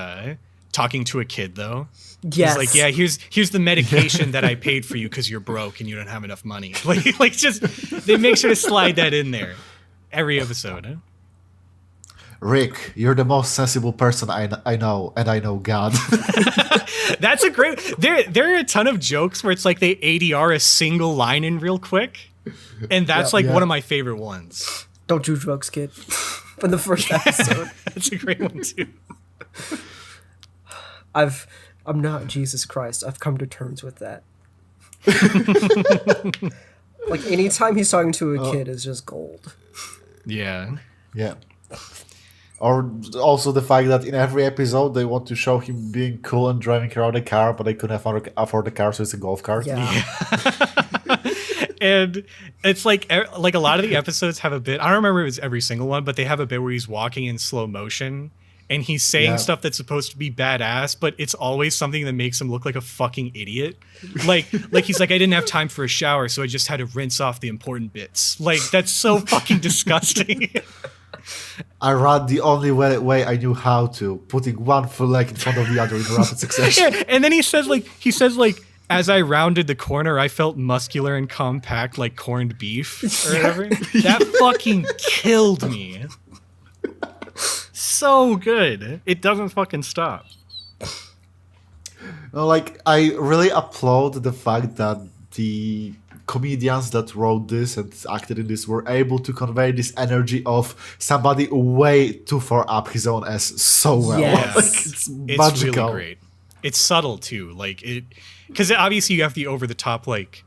Speaker 3: talking to a kid though.
Speaker 4: Yes.
Speaker 3: He's like, yeah, here's the medication that I paid for you because you're broke and you don't have enough money. Like just they make sure to slide that in there every episode. Huh?
Speaker 2: Rick, you're the most sensible person I know, and I know God.
Speaker 3: That's a great. There are a ton of jokes where it's like they ADR a single line in real quick, and that's one of my favorite ones.
Speaker 4: Don't do drugs, kid. From the first episode.
Speaker 3: That's a great one too.
Speaker 4: I'm not Jesus Christ. I've come to terms with that. Like anytime he's talking to a kid is just gold.
Speaker 3: Yeah.
Speaker 2: Yeah. Or also the fact that in every episode they want to show him being cool and driving around a car, but they couldn't afford the car, so it's a golf cart.
Speaker 4: Yeah.
Speaker 3: And it's like a lot of the episodes have a bit. I don't remember if it's every single one, but they have a bit where he's walking in slow motion and he's saying stuff that's supposed to be badass, but it's always something that makes him look like a fucking idiot. Like he's like, I didn't have time for a shower, so I just had to rinse off the important bits. Like that's so fucking disgusting.
Speaker 2: I ran the only way I knew how to, putting one full leg in front of the other in rapid succession.
Speaker 3: Yeah, and then he says like, as I rounded the corner, I felt muscular and compact like corned beef or whatever. That fucking killed me. So good. It doesn't fucking stop.
Speaker 2: No, like I really applaud the fact that the comedians that wrote this and acted in this were able to convey this energy of somebody way too far up his own ass so well.
Speaker 4: Yes.
Speaker 2: Like, it's magical.
Speaker 3: Really great. It's subtle too. Like it, because obviously you have the over the top like,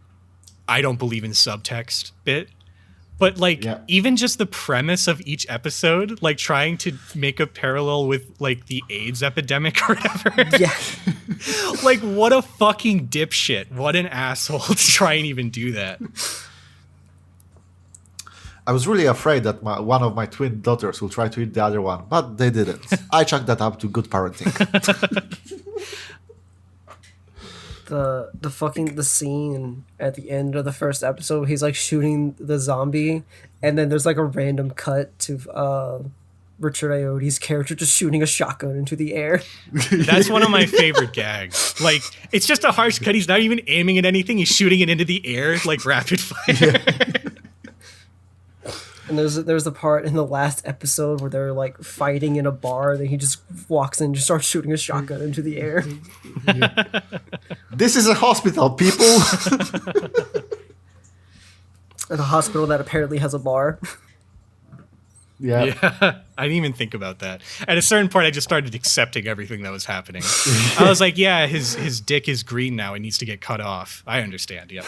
Speaker 3: I don't believe in subtext bit, But like
Speaker 2: Yeah.
Speaker 3: even just the premise of each episode, like trying to make a parallel with like the AIDS epidemic or whatever.
Speaker 4: Yeah.
Speaker 3: Like what a fucking dipshit. What an asshole to try and even do that.
Speaker 2: I was really afraid that one of my twin daughters will try to eat the other one, but they didn't. I chalked that up to good parenting.
Speaker 4: The scene at the end of the first episode, he's like shooting the zombie, and then there's like a random cut to Richard Ayoade's character just shooting a shotgun into the air.
Speaker 3: That's one of my favorite gags. Like, it's just a harsh cut. He's not even aiming at anything. He's shooting it into the air, like rapid fire.
Speaker 4: And there's the part in the last episode where they're like fighting in a bar, then he just walks in and just starts shooting a shotgun into the air.
Speaker 2: This is a hospital, people.
Speaker 4: And a hospital that apparently has a bar.
Speaker 2: Yeah.
Speaker 3: Yeah, I didn't even think about that. At a certain point, I just started accepting everything that was happening. I was like, yeah, his dick is green now. It needs to get cut off. I understand, yeah.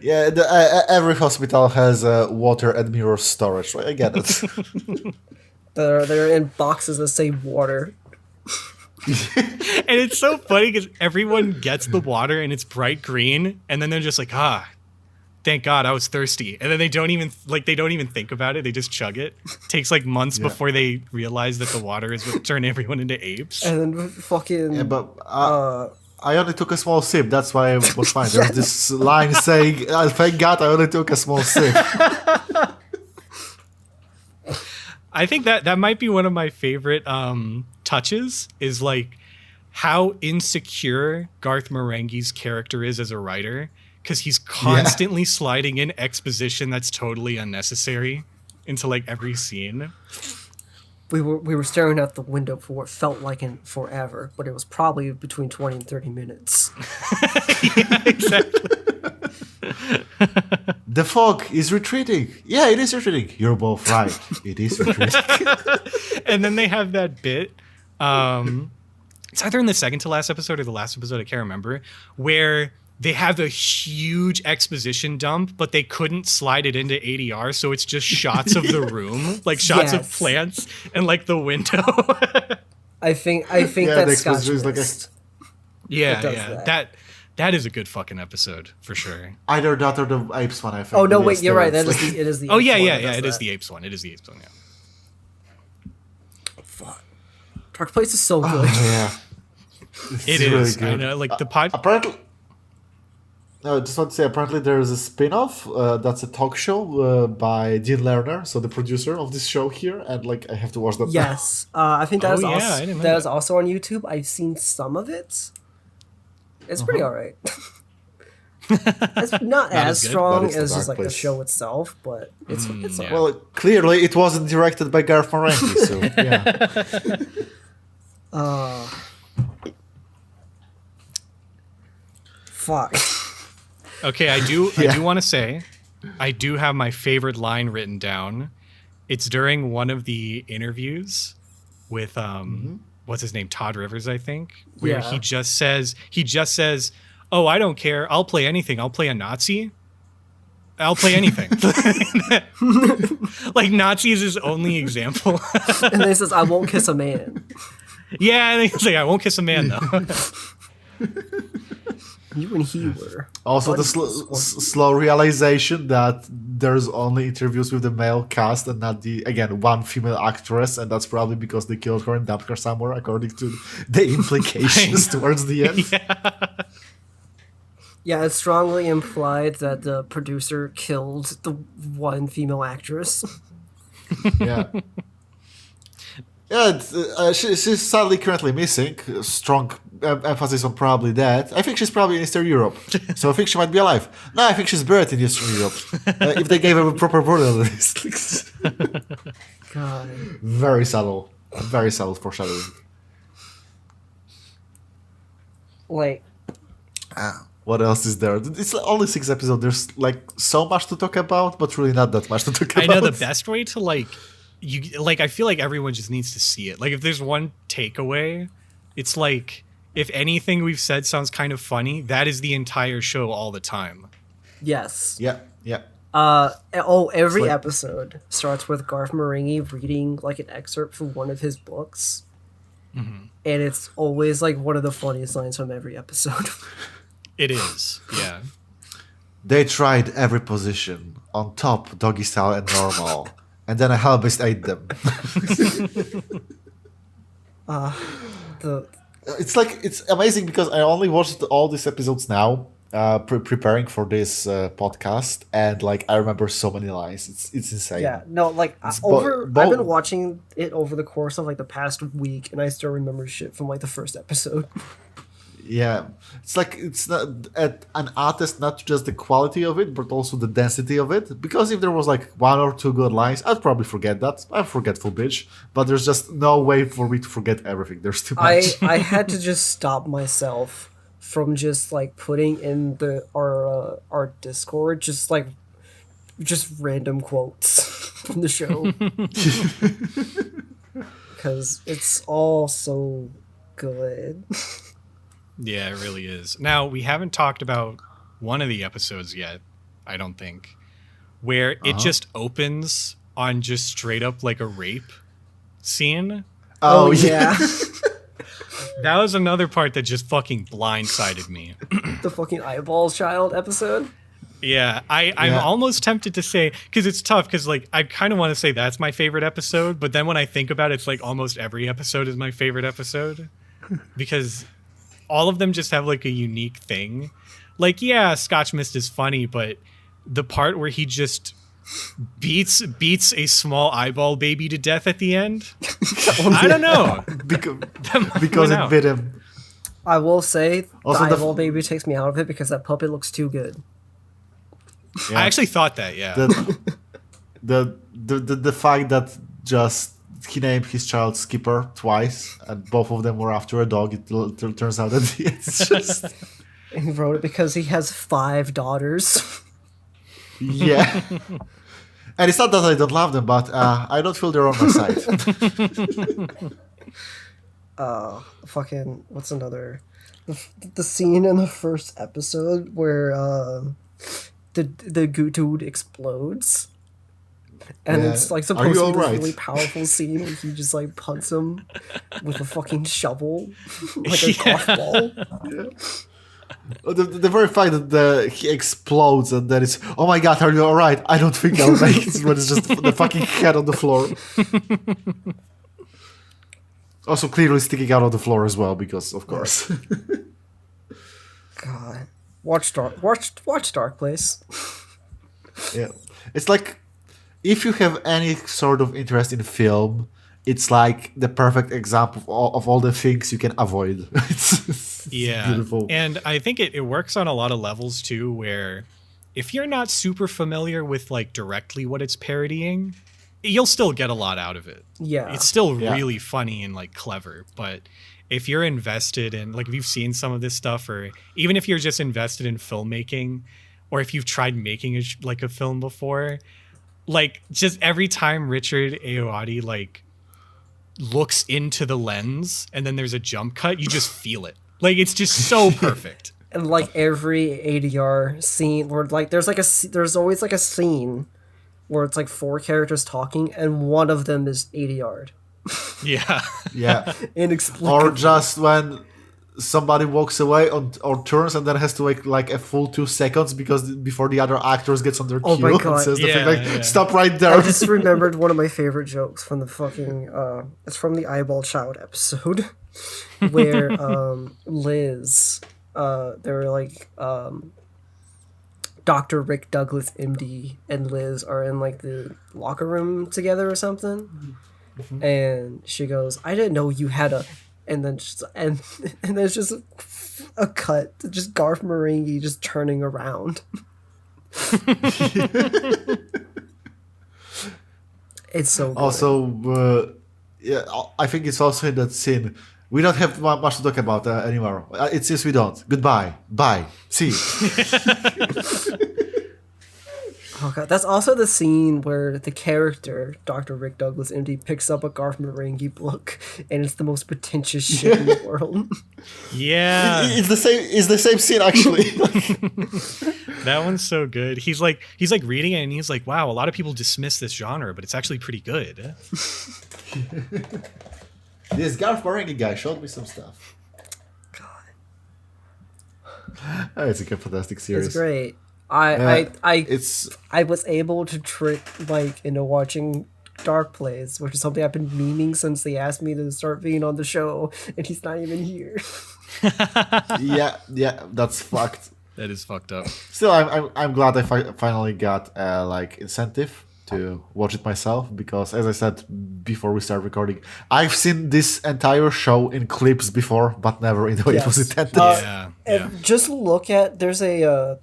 Speaker 2: Yeah, every hospital has water and mirror storage. Right? I get it.
Speaker 4: They're in boxes that say water.
Speaker 3: And it's so funny because everyone gets the water and it's bright green, and then they're just like, thank God I was thirsty. And then they don't even think about it. They just chug it. Takes like months before they realize that the water is what turned everyone into apes.
Speaker 4: And then fucking
Speaker 2: Yeah, but I only took a small sip. That's why it was fine. There's this line saying, "Thank God I only took a small sip."
Speaker 3: I think that might be one of my favorite touches is like how insecure Garth Marenghi's character is as a writer, because he's constantly sliding in exposition that's totally unnecessary into like every scene.
Speaker 4: we were staring out the window for what felt like in forever, but it was probably between 20 and 30 minutes.
Speaker 3: Yeah, exactly.
Speaker 2: The fog is retreating. Yeah, it is retreating. You're both right. It is retreating.
Speaker 3: And then they have that bit. It's either in the second to last episode or the last episode, I can't remember, where they have a huge exposition dump, but they couldn't slide it into ADR, so it's just shots of the room, like shots of plants and like the window.
Speaker 4: I think
Speaker 2: Yeah, the
Speaker 4: that's Scotch
Speaker 2: exposition is like
Speaker 4: Mist.
Speaker 3: Yeah. That is a good fucking episode for sure.
Speaker 2: Either that or the apes one. I think.
Speaker 4: Oh no,
Speaker 2: Yes,
Speaker 4: wait, you're right.
Speaker 2: it's
Speaker 4: It is the.
Speaker 3: Oh yeah,
Speaker 4: Apes one
Speaker 3: yeah,
Speaker 4: that
Speaker 3: yeah.
Speaker 4: does
Speaker 3: It is
Speaker 4: that.
Speaker 3: the apes one. It is the apes one. Yeah.
Speaker 4: Fuck. Darkplace is so good.
Speaker 2: yeah.
Speaker 3: It
Speaker 2: It's really
Speaker 3: is.
Speaker 2: good.
Speaker 3: I know. Like the pod.
Speaker 2: Apparently, no, I just want to say, apparently there is a spin-off that's a talk show by Dean Lerner, so the producer of this show here, and like I have to watch that.
Speaker 4: Yes, I think that
Speaker 3: Oh,
Speaker 4: is
Speaker 3: yeah, I
Speaker 4: also
Speaker 3: didn't know
Speaker 4: that is
Speaker 3: that.
Speaker 4: also on YouTube. I've seen some of it. It's pretty alright. It's not as
Speaker 3: as good,
Speaker 4: strong
Speaker 2: but it's the
Speaker 4: as just like the
Speaker 2: Darkplace.
Speaker 4: show itself, but it's
Speaker 3: yeah.
Speaker 2: Well, clearly it wasn't directed by Garth Marenghi, so yeah.
Speaker 4: Fuck.
Speaker 3: Okay, I do want to say, I do have my favorite line written down. It's during one of the interviews with what's his name, Todd Rivers, I think, where
Speaker 4: Yeah.
Speaker 3: he just says, "Oh, I don't care. I'll play anything. I'll play a Nazi. I'll play anything." Like Nazi is his only example.
Speaker 4: And then he says, "I won't kiss a man."
Speaker 3: Yeah, and he's like, "I won't kiss a man though."
Speaker 4: You and he were.
Speaker 2: Also, the
Speaker 4: buddies.
Speaker 2: slow realization that there's only interviews with the male cast and not one female actress, and that's probably because they killed her and dumped her somewhere, according to the implications towards the end.
Speaker 4: Yeah, it's strongly implied that the producer killed the one female actress.
Speaker 2: Yeah. Yeah, she's sadly currently missing. Strong emphasis on probably that. I think she's probably in Eastern Europe, so I think she might be alive. No, I think she's buried in Eastern Europe. If they gave her a proper burial list.
Speaker 4: God.
Speaker 2: Very subtle foreshadowing.
Speaker 4: Like,
Speaker 2: What else is there? It's only 6 episodes. There's like so much to talk about, but really not that much to talk about.
Speaker 3: I know the best way to I feel like everyone just needs to see it. Like if there's one takeaway, it's like if anything we've said sounds kind of funny, that is the entire show all the time.
Speaker 4: yes.
Speaker 2: Yeah.
Speaker 4: Every
Speaker 2: like-
Speaker 4: episode starts with Garth Marenghi reading like an excerpt from one of his books, and it's always like one of the funniest lines from every episode.
Speaker 3: It is, yeah.
Speaker 2: They tried every position on top, doggy style, and normal, and then a hellbeast ate them.
Speaker 4: The
Speaker 2: It's amazing because I only watched all these episodes now, preparing for this podcast, and like I remember so many lines. It's insane.
Speaker 4: Yeah, no, like
Speaker 2: It's
Speaker 4: I've
Speaker 2: bo-
Speaker 4: been watching it over the course of like the past week, and I still remember shit from like the first episode.
Speaker 2: Yeah, it's like it's not an artist, not just the quality of it, but also the density of it. Because if there was like one or two good lines, I'd probably forget that. I'm a forgetful bitch, but there's just no way for me to forget everything. There's too much.
Speaker 4: I had to just stop myself from just like putting in our Discord just random quotes from the show because it's all so good.
Speaker 3: Yeah, it really is. Now, we haven't talked about one of the episodes yet, I don't think, where it just opens on just straight up like a rape scene.
Speaker 2: Oh
Speaker 4: yeah.
Speaker 3: That was another part that just fucking blindsided me.
Speaker 4: The fucking eyeballs child episode.
Speaker 3: Yeah, I'm
Speaker 2: Yeah.
Speaker 3: almost tempted to say, because it's tough, because like I kind of want to say that's my favorite episode, but then when I think about it, it's like almost every episode is my favorite episode, because all of them just have like a unique thing. Like, yeah, Scotch Mist is funny, but the part where he just beats a small eyeball baby to death at the end, I don't know.
Speaker 2: because it bit him.
Speaker 4: I will say,
Speaker 2: Also,
Speaker 4: the
Speaker 2: the
Speaker 4: eyeball baby takes me out of it because that puppet looks too good.
Speaker 2: Yeah.
Speaker 3: I actually thought that, yeah.
Speaker 2: The fact that just he named his child Skipper twice, and both of them were after a dog. It turns out that it's just
Speaker 4: And he wrote it because he has 5 daughters.
Speaker 2: yeah. And it's not that I don't love them, but I don't feel they're on my side.
Speaker 4: Fucking, what's another? The scene in the first episode where the goo dude explodes. And
Speaker 2: Yeah.
Speaker 4: it's like
Speaker 2: Are
Speaker 4: supposed
Speaker 2: you
Speaker 4: to be
Speaker 2: all
Speaker 4: this
Speaker 2: right?
Speaker 4: really powerful scene where he just like punts him with a fucking shovel, like a golf ball.
Speaker 2: The very fact that he explodes and then it's, oh my god, are you alright? I don't think I'll make it when it's just the fucking head on the floor. Also clearly sticking out on the floor as well, because of course.
Speaker 4: God, watch Darkplace.
Speaker 2: Yeah. It's like, if you have any sort of interest in film, it's like the perfect example of all the things you can avoid. It's
Speaker 3: Yeah.
Speaker 2: beautiful.
Speaker 3: And I think it works on a lot of levels too, where if you're not super familiar with like directly what it's parodying, you'll still get a lot out of it.
Speaker 4: Yeah.
Speaker 3: It's still
Speaker 2: Yeah.
Speaker 3: really funny and like clever, but if you're invested in, like, if you've seen some of this stuff, or even if you're just invested in filmmaking, or if you've tried making a film before, like, just every time Richard Ayoade like looks into the lens and then there's a jump cut, you just feel it. Like, it's just so perfect.
Speaker 4: And like every ADR scene where like there's always like a scene where it's like 4 characters talking and one of them is ADR'd.
Speaker 3: Yeah.
Speaker 2: Yeah.
Speaker 4: Inexplicably.
Speaker 2: Or just when somebody walks away or turns and then has to wait like a full 2 seconds before the other actors gets on their
Speaker 4: Oh my
Speaker 2: cue
Speaker 4: God.
Speaker 2: and says the
Speaker 3: Yeah,
Speaker 2: thing like,
Speaker 3: yeah.
Speaker 2: stop right
Speaker 4: I
Speaker 2: there.
Speaker 4: just remembered one of my favorite jokes from the fucking it's from the Eyeball Child episode where Liz they were like Dr. Rick Douglas MD and Liz are in like the locker room together or something. And she goes, I didn't know you had a and then and there's just a cut to just Garth Marenghi just turning around. It's so good.
Speaker 2: Also, yeah, I think it's also in that scene. We don't have much to talk about anymore. It seems we don't. Goodbye. Bye. See.
Speaker 4: Oh god, that's also the scene where the character, Dr. Rick Douglas MD, picks up a Garth Marenghi book, and it's the most pretentious shit in the world.
Speaker 3: Yeah,
Speaker 2: It's the same. It's the same scene actually.
Speaker 3: that one's so good. He's like reading it and he's like, wow, a lot of people dismiss this genre, but it's actually pretty good.
Speaker 2: This Garth Marenghi guy showed me some stuff. Oh, it's a fantastic series.
Speaker 4: It's great.
Speaker 2: It's
Speaker 4: I was able to trick Mike into watching Darkplace, which is something I've been meaning since they asked me to start being on the show, and he's not even here.
Speaker 2: yeah, that's fucked.
Speaker 3: That is fucked up.
Speaker 2: Still, I'm glad I finally got like incentive to watch it myself, because as I said before we start recording, I've seen this entire show in clips before, but never in the way it was
Speaker 4: Yes.
Speaker 2: intended.
Speaker 3: Yeah.
Speaker 4: And just look at there's a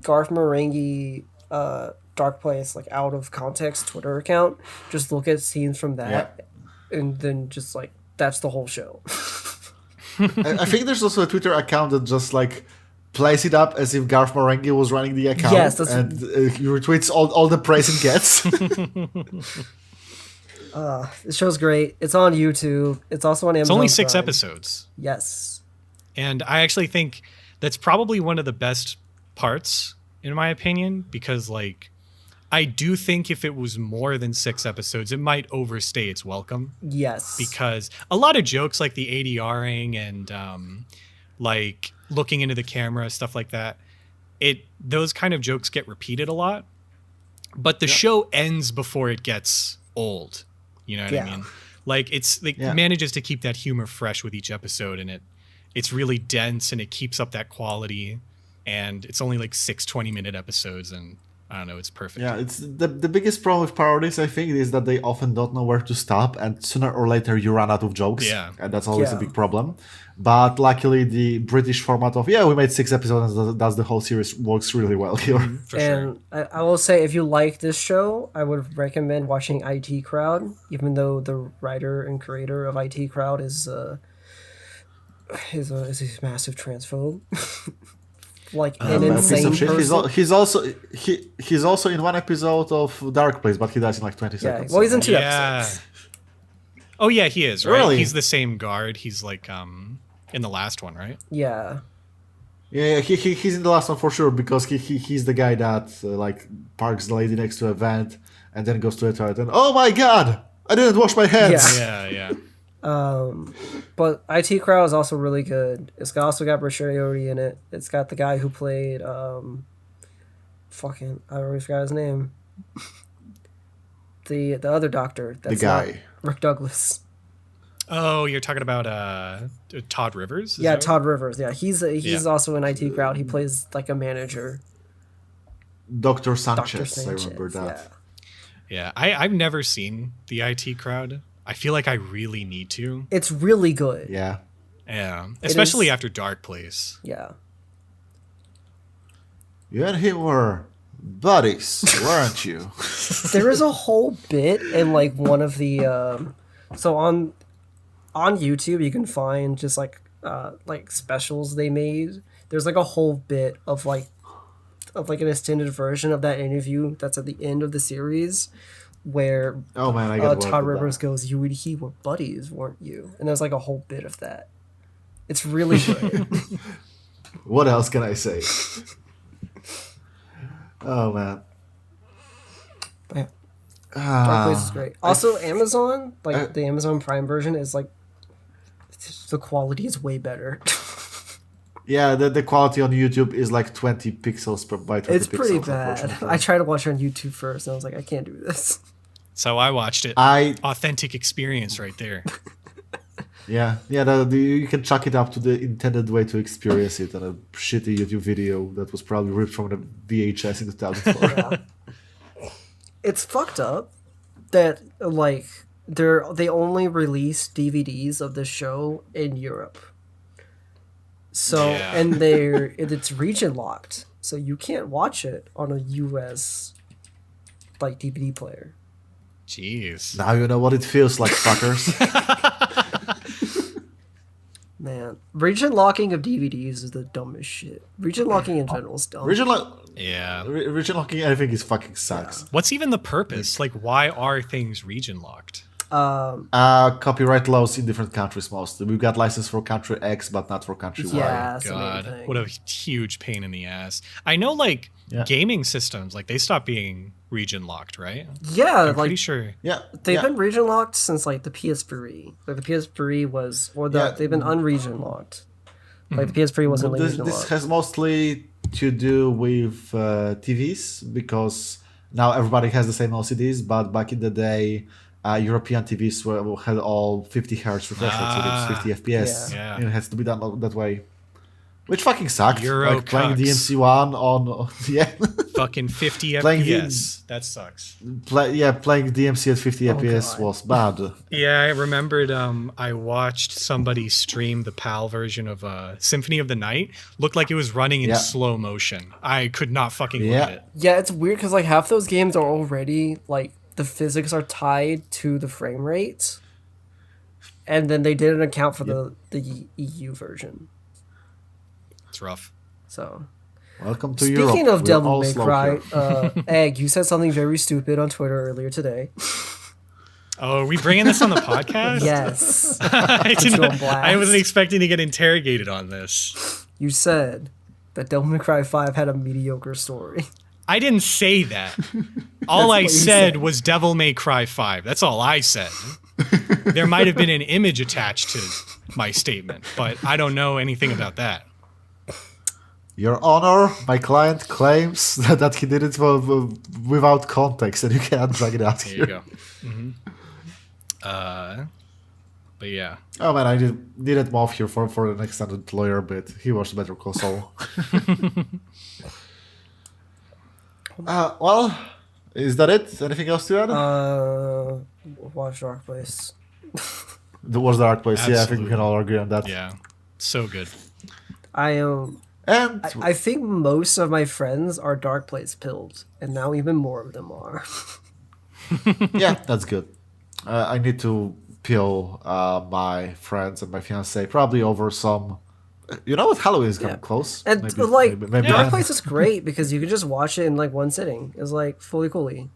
Speaker 4: Garth Marenghi Darkplace like out of context Twitter account. Just look at scenes from that, and then just like that's the whole show.
Speaker 2: I think there's also a Twitter account that just like plays it up as if Garth Marenghi was running the account.
Speaker 4: Yes, that's-
Speaker 2: and he retweets all the praise it gets.
Speaker 4: The show's great. It's on YouTube. It's also on Amazon.
Speaker 3: It's only 6
Speaker 4: Prime.
Speaker 3: episodes.
Speaker 4: Yes.
Speaker 3: And I actually think that's probably one of the best parts, in my opinion, because like I do think if it was more than 6 episodes, it might overstay its welcome.
Speaker 4: Yes.
Speaker 3: Because a lot of jokes like the ADRing and like looking into the camera, stuff like that, those kind of jokes get repeated a lot. But the show ends before it gets old. You know what I mean? Like it manages to keep that humor fresh with each episode, and it's really dense and it keeps up that quality. And it's only like 6 20-minute episodes, and I don't know, it's perfect.
Speaker 2: Yeah, it's the biggest problem with parodies, I think, is that they often don't know where to stop, and sooner or later you run out of jokes.
Speaker 3: Yeah.
Speaker 2: And that's always a big problem. But luckily, the British format of, we made 6 episodes and that's the whole series works really well here.
Speaker 3: For sure.
Speaker 4: And I will say, if you like this show, I would recommend watching IT Crowd, even though the writer and creator of IT Crowd is a massive transphobe. Like an insane person.
Speaker 2: He's also in one episode of Darkplace, but he dies in like 20 seconds.
Speaker 4: Well, he's in 2
Speaker 3: Yeah.
Speaker 4: episodes.
Speaker 3: Oh yeah, he is, right?
Speaker 2: Really?
Speaker 3: He's the same guard. He's like in the last one, right?
Speaker 4: Yeah.
Speaker 2: Yeah, he's in the last one for sure, because he's the guy that like parks the lady next to a vent and then goes to the toilet and, oh my god, I didn't wash my hands.
Speaker 3: Yeah.
Speaker 4: But IT Crowd is also really good. It's also got Brashariori in it. It's got the guy who played I already forgot his name. The other doctor. That's
Speaker 2: The guy.
Speaker 4: not Rick Douglas.
Speaker 3: Oh, you're talking about Todd Rivers? Is
Speaker 4: Yeah,
Speaker 3: that
Speaker 4: Todd Rivers. Yeah, he's
Speaker 3: Yeah.
Speaker 4: also in IT Crowd. He plays like a manager.
Speaker 2: Dr. Sanchez,
Speaker 4: Dr. Sanchez.
Speaker 2: I remember that.
Speaker 3: Yeah, I've never seen the IT Crowd. I feel like I really need to.
Speaker 4: It's really good.
Speaker 2: Yeah.
Speaker 3: Yeah, especially
Speaker 4: is-
Speaker 3: after Darkplace.
Speaker 4: Yeah.
Speaker 2: You and him were buddies, weren't you?
Speaker 4: There is a whole bit in like one of the so on YouTube you can find just like specials they made. There's like a whole bit of like an extended version of that interview that's at the end of the series where
Speaker 2: Oh man, I got
Speaker 4: Todd Rivers goes, "You and he were buddies, weren't you?" And there's like a whole bit of that. It's really good.
Speaker 2: What else can I say? Oh man.
Speaker 4: Yeah. Darkplace is great. Also, Amazon, the Amazon Prime version is like the quality is way better.
Speaker 2: Yeah, the quality on YouTube is like 20 pixels by 20
Speaker 4: It's
Speaker 2: pixels.
Speaker 4: pretty bad.
Speaker 2: unfortunately.
Speaker 4: I tried to watch it on YouTube first, and I was like, I can't do this.
Speaker 3: So I watched it. Authentic experience right there.
Speaker 2: You can chuck it up to the intended way to experience it on a shitty YouTube video that was probably ripped from the VHS in 2004.
Speaker 4: It's fucked up that like they only release DVDs of the show in Europe. So
Speaker 3: Yeah.
Speaker 4: and it's region locked, so you can't watch it on a US like DVD player.
Speaker 3: Jeez.
Speaker 2: Now you know what it feels like, fuckers.
Speaker 4: Man, Region locking of DVDs is the dumbest shit. Region locking in general is dumb.
Speaker 2: Region locking, I think, is fucking sucks.
Speaker 3: What's even the purpose? Like, why are things region locked?
Speaker 2: Copyright laws in different countries mostly. We've got license for country X, but not for country Y.
Speaker 4: Yeah, that's the main
Speaker 3: God,
Speaker 4: thing.
Speaker 3: what a huge pain in the ass. I know, like, gaming systems, like, they stopped being region locked, right?
Speaker 4: Yeah,
Speaker 3: I'm
Speaker 4: like
Speaker 3: pretty sure.
Speaker 2: Yeah,
Speaker 4: they've been region locked since like the PS3. Like the PS3 was, they've been unregion locked. Like the PS3 wasn't like region
Speaker 2: This
Speaker 4: locked.
Speaker 2: has mostly to do with TVs because now everybody has the same LCDs, but back in the day, European TVs had all 50 hertz refresh rates, 50 FPS.
Speaker 3: Yeah.
Speaker 2: It has to be done that way. Which fucking sucked.
Speaker 3: Euro
Speaker 2: like playing
Speaker 3: cucks.
Speaker 2: DMC1 on
Speaker 3: Fucking 50
Speaker 2: Playing
Speaker 3: FPS. That sucks.
Speaker 2: playing DMC at 50 FPS
Speaker 4: God.
Speaker 2: was bad.
Speaker 3: Yeah, I remembered I watched somebody stream the PAL version of Symphony of the Night. Looked like it was running in slow motion. I could not fucking look at it.
Speaker 4: Yeah, it's weird because like half those games are already like the physics are tied to the frame rate, and then they didn't account for the EU version.
Speaker 3: It's rough.
Speaker 4: So
Speaker 2: Welcome to Europe.
Speaker 4: speaking of
Speaker 2: We're
Speaker 4: Devil
Speaker 2: all
Speaker 4: May
Speaker 2: slow
Speaker 4: Cry,
Speaker 2: here.
Speaker 4: Egg, you said something very stupid on Twitter earlier today.
Speaker 3: Oh, are we bringing this on the podcast?
Speaker 4: Yes,
Speaker 3: I
Speaker 4: you on
Speaker 3: didn't.
Speaker 4: blast.
Speaker 3: I wasn't expecting to get interrogated on this.
Speaker 4: you said that Devil May Cry 5 had a mediocre story.
Speaker 3: I didn't say that. All
Speaker 4: what
Speaker 3: I
Speaker 4: you
Speaker 3: said
Speaker 4: said.
Speaker 3: was Devil May Cry 5. That's all I said. There might have been an image attached to my statement, but I don't know anything about that.
Speaker 2: Your Honor, my client claims that he did it without context, and you cannot drag it out
Speaker 3: There
Speaker 2: here.
Speaker 3: you go. But yeah.
Speaker 2: Oh man, I needed Moth here for an extended lawyer bit. He watched Better Call Saul. Well, is that it? Anything else to add?
Speaker 4: Watch Darkplace.
Speaker 2: There was Darkplace. Yeah, I think we
Speaker 3: Absolutely.
Speaker 2: can all agree on that.
Speaker 3: Yeah. So good.
Speaker 4: I am.
Speaker 2: And
Speaker 4: I think most of my friends are Darkplace pilled, and now even more of them are.
Speaker 2: yeah, that's good. I need to peel my friends and my fiance probably over some. You know what? Halloween is coming close.
Speaker 4: And
Speaker 2: maybe
Speaker 4: like
Speaker 2: then.
Speaker 4: Darkplace is great because you can just watch it in like one sitting. It's like fully coolly.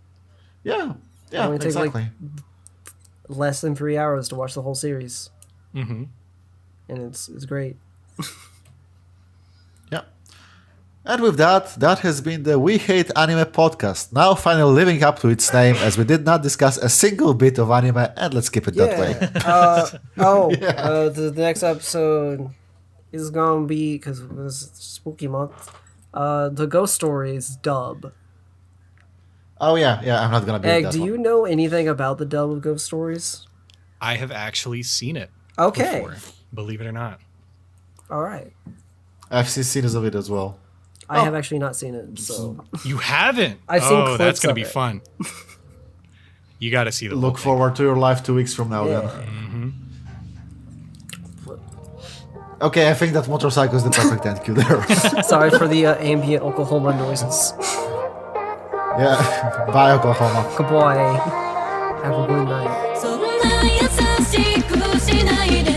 Speaker 2: Yeah,
Speaker 4: only takes, like,
Speaker 2: exactly.
Speaker 4: Less than 3 hours to watch the whole series,
Speaker 3: Mm-hmm.
Speaker 4: and it's great.
Speaker 2: Yeah. And with that has been the We Hate Anime podcast. Now finally living up to its name, as we did not discuss a single bit of anime, and let's keep it that way.
Speaker 4: The next episode is gonna be, because it was spooky month, the Ghost Stories dub.
Speaker 2: Oh yeah, I'm not gonna be
Speaker 4: Egg,
Speaker 2: that
Speaker 4: do
Speaker 2: one.
Speaker 4: you know anything about the dub of Ghost Stories?
Speaker 3: I have actually seen it
Speaker 4: Okay,
Speaker 3: before, believe it or not.
Speaker 4: all right.
Speaker 2: I've seen scenes of it as well.
Speaker 4: I have actually not seen it, so
Speaker 3: You haven't?
Speaker 4: I've seen
Speaker 3: Oh, that's
Speaker 4: clips
Speaker 3: going
Speaker 4: of
Speaker 3: to be
Speaker 4: it.
Speaker 3: fun. You got to see the
Speaker 2: Look
Speaker 3: whole thing.
Speaker 2: forward to your life 2 weeks from now
Speaker 4: yeah.
Speaker 2: then. Okay, I think that motorcycle is the perfect end cue there.
Speaker 4: Sorry for the ambient Oklahoma noises.
Speaker 2: Yeah, bye Oklahoma.
Speaker 4: Goodbye. Have a good night.
Speaker 5: そんな優しくしないで